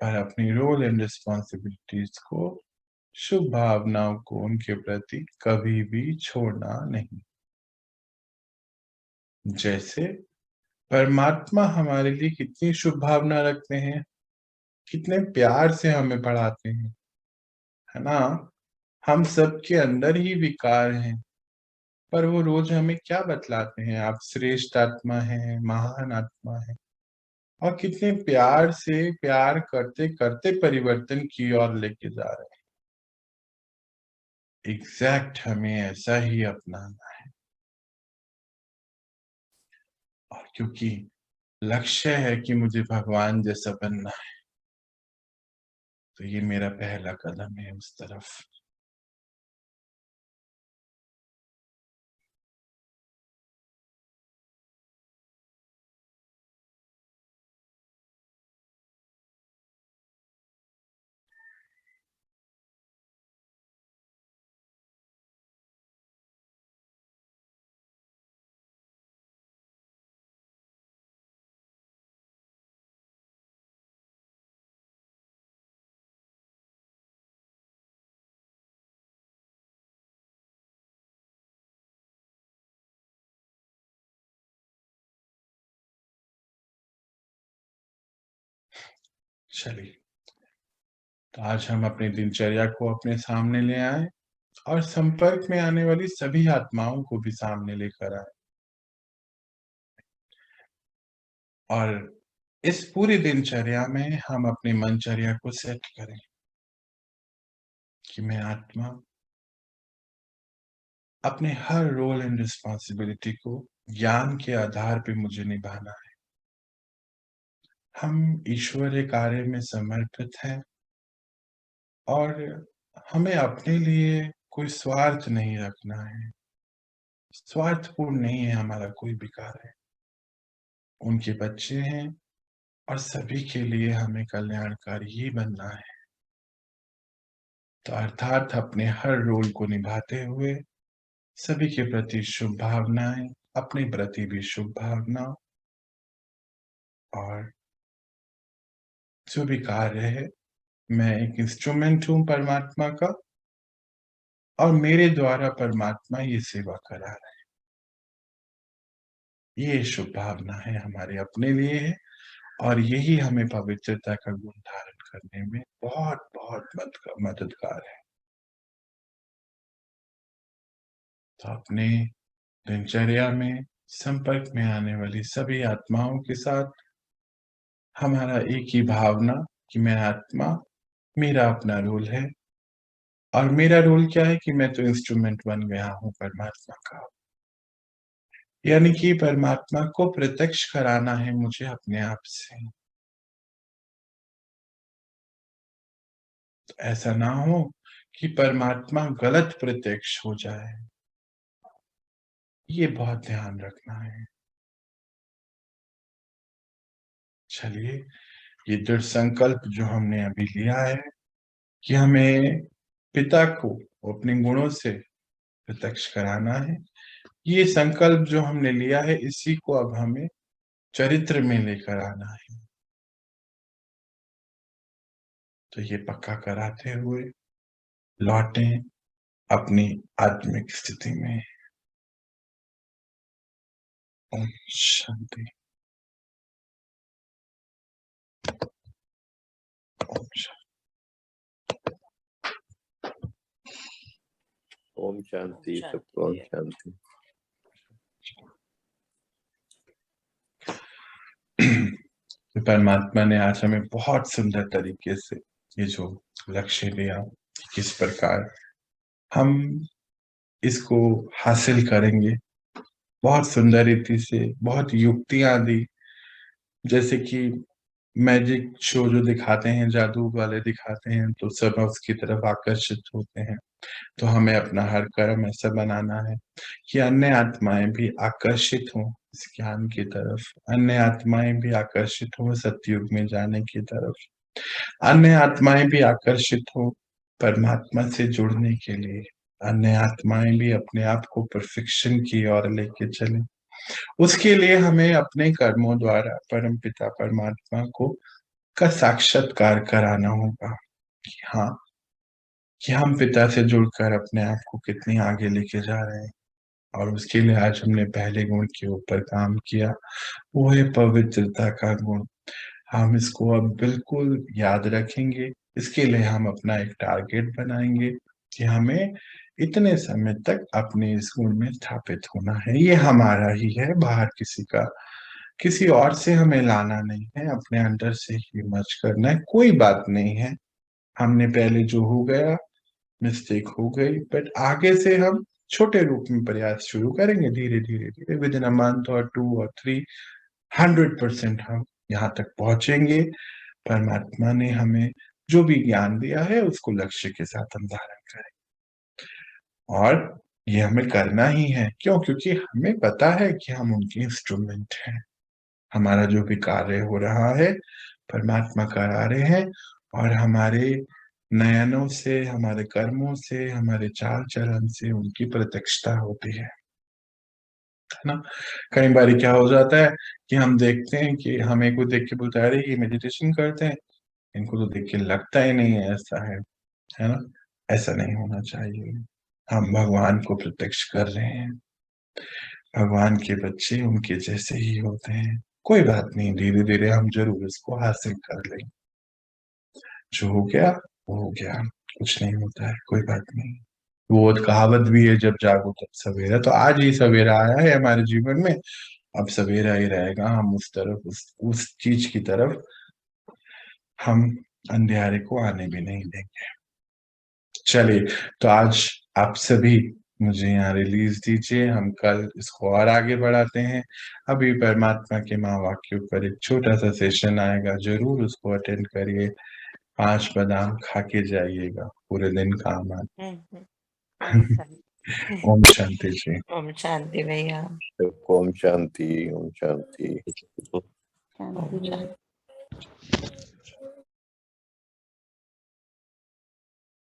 और अपनी रोल एंड रिस्पॉन्सिबिलिटीज को, शुभ भावनाओं को उनके प्रति कभी भी छोड़ना नहीं। जैसे परमात्मा हमारे लिए कितनी शुभ भावना रखते हैं, कितने प्यार से हमें पढ़ाते हैं, है ना। हम सबके अंदर ही विकार हैं, पर वो रोज हमें क्या बतलाते हैं, आप श्रेष्ठ आत्मा हैं, महान आत्मा है, और कितने प्यार से, प्यार करते करते परिवर्तन की ओर लेके जा रहे हैं। एग्जैक्ट हमें ऐसा ही अपनाना है, और क्योंकि लक्ष्य है कि मुझे भगवान जैसा बनना है, तो ये मेरा पहला कदम है उस तरफ। चलिए, तो आज हम अपनी दिनचर्या को अपने सामने ले आए और संपर्क में आने वाली सभी आत्माओं को भी सामने लेकर आए, और इस पूरी दिनचर्या में हम अपनी मनचर्या को सेट करें कि मैं आत्मा अपने हर रोल एंड रिस्पॉन्सिबिलिटी को ज्ञान के आधार पे मुझे निभाना है। हम ईश्वरीय कार्य में समर्पित हैं और हमें अपने लिए कोई स्वार्थ नहीं रखना है। स्वार्थपूर्ण नहीं है हमारा कोई भी कार्य। उनके बच्चे हैं और सभी के लिए हमें कल्याणकारी ही बनना है। तो अर्थात अपने हर रोल को निभाते हुए सभी के प्रति शुभ भावनाएं, अपने प्रति भी शुभ भावना, और जो भी कार्य है, मैं एक इंस्ट्रूमेंट हूं परमात्मा का, और मेरे द्वारा परमात्मा ये सेवा करा रहे हैं। ये शुभ भावना है हमारे अपने लिए है, और यही हमें पवित्रता का गुण धारण करने में बहुत बहुत मददगार है। तो अपने दिनचर्या में संपर्क में आने वाली सभी आत्माओं के साथ हमारा एक ही भावना कि मैं आत्मा, मेरा अपना रोल है, और मेरा रोल क्या है कि मैं तो इंस्ट्रूमेंट बन गया हूं परमात्मा का। यानी कि परमात्मा को प्रत्यक्ष कराना है मुझे अपने आप से। तो ऐसा ना हो कि परमात्मा गलत प्रत्यक्ष हो जाए, ये बहुत ध्यान रखना है। चलिए, ये दृढ़ संकल्प जो हमने अभी लिया है कि हमें पिता को अपने गुणों से प्रत्यक्ष कराना है, ये संकल्प जो हमने लिया है, इसी को अब हमें चरित्र में लेकर आना है। तो ये पक्का कराते हुए लौटें अपनी आत्मिक स्थिति में। ओम शांति। ओम शांति। ओम शांति, सबको ओम शांति। परमात्मा ने आज हमें बहुत सुंदर तरीके से ये जो लक्ष्य दिया, किस प्रकार हम इसको हासिल करेंगे, बहुत सुंदर रीति से, बहुत युक्तियां दी। जैसे कि मैजिक शो जो दिखाते हैं, जादू वाले दिखाते हैं, तो सब उसकी तरफ आकर्षित होते हैं। तो हमें अपना हर कर्म ऐसा बनाना है कि अन्य आत्माएं भी आकर्षित हों इस ज्ञान की तरफ, अन्य आत्माएं भी आकर्षित हों सतयुग में जाने की तरफ, अन्य आत्माएं भी आकर्षित हों परमात्मा से जुड़ने के लिए, अन्य आत्माएं भी अपने आप को परफेक्शन की ओर लेके चलें। उसके लिए हमें अपने कर्मों द्वारा परमपिता परमात्मा को का साक्षात्कार कराना होगा कि हाँ, कि हम पिता से जुड़कर अपने आप को कितनी आगे लेके जा रहे हैं। और उसके लिए आज हमने पहले गुण के ऊपर काम किया, वो है पवित्रता का गुण। हम इसको अब बिल्कुल याद रखेंगे। इसके लिए हम अपना एक टारगेट बनाएंगे कि हमें इतने समय तक अपने इस गुण में स्थापित होना है। ये हमारा ही है, बाहर किसी और से हमें लाना नहीं है, अपने अंदर से ही मर्ज करना है। कोई बात नहीं है, हमने पहले जो हो गया मिस्टेक हो गई, बट आगे से हम छोटे रूप में प्रयास शुरू करेंगे, धीरे धीरे धीरे विद इन अ मंथ और 2 और 3 100% हम यहाँ तक पहुंचेंगे। परमात्मा ने हमें जो भी ज्ञान दिया है उसको लक्ष्य के साथ हम धारण करें, और ये हमें करना ही है। क्यों? क्योंकि हमें पता है कि हम उनके इंस्ट्रूमेंट हैं। हमारा जो भी कार्य हो रहा है परमात्मा करा रहे हैं, और हमारे नयनों से, हमारे कर्मों से, हमारे चाल चलन से उनकी प्रत्यक्षता होती है ना। कई बार क्या हो जाता है कि हम देखते हैं कि हमें को देख के बोलता है अरे ये मेडिटेशन करते हैं, इनको तो देख के लगता ही नहीं है ऐसा है ना। ऐसा नहीं होना चाहिए। हम भगवान को प्रत्यक्ष कर रहे हैं, भगवान के बच्चे उनके जैसे ही होते हैं। कोई बात नहीं, धीरे धीरे हम जरूर इसको हासिल कर लेंगे। जो हो गया वो हो गया, कुछ नहीं होता है, कोई बात नहीं। वो कहावत भी है, जब जागो तब सवेरा। तो आज ही सवेरा आया है हमारे जीवन में, अब सवेरा ही रहेगा। हम उस तरफ उस चीज की तरफ हम अंधेरे को आने भी नहीं देंगे। चलिए, तो आज आप सभी मुझे यहाँ रिलीज दीजिए, हम कल इसको और आगे बढ़ाते हैं। अभी परमात्मा के महावाक्य पर एक छोटा सा सेशन आएगा, जरूर उसको अटेंड करिए। 5 बादाम खा के जाइएगा, पूरे दिन काम आए। ओम शांति जी। ओम शांति भैया। ओम शांति, ओम शांति। शांति।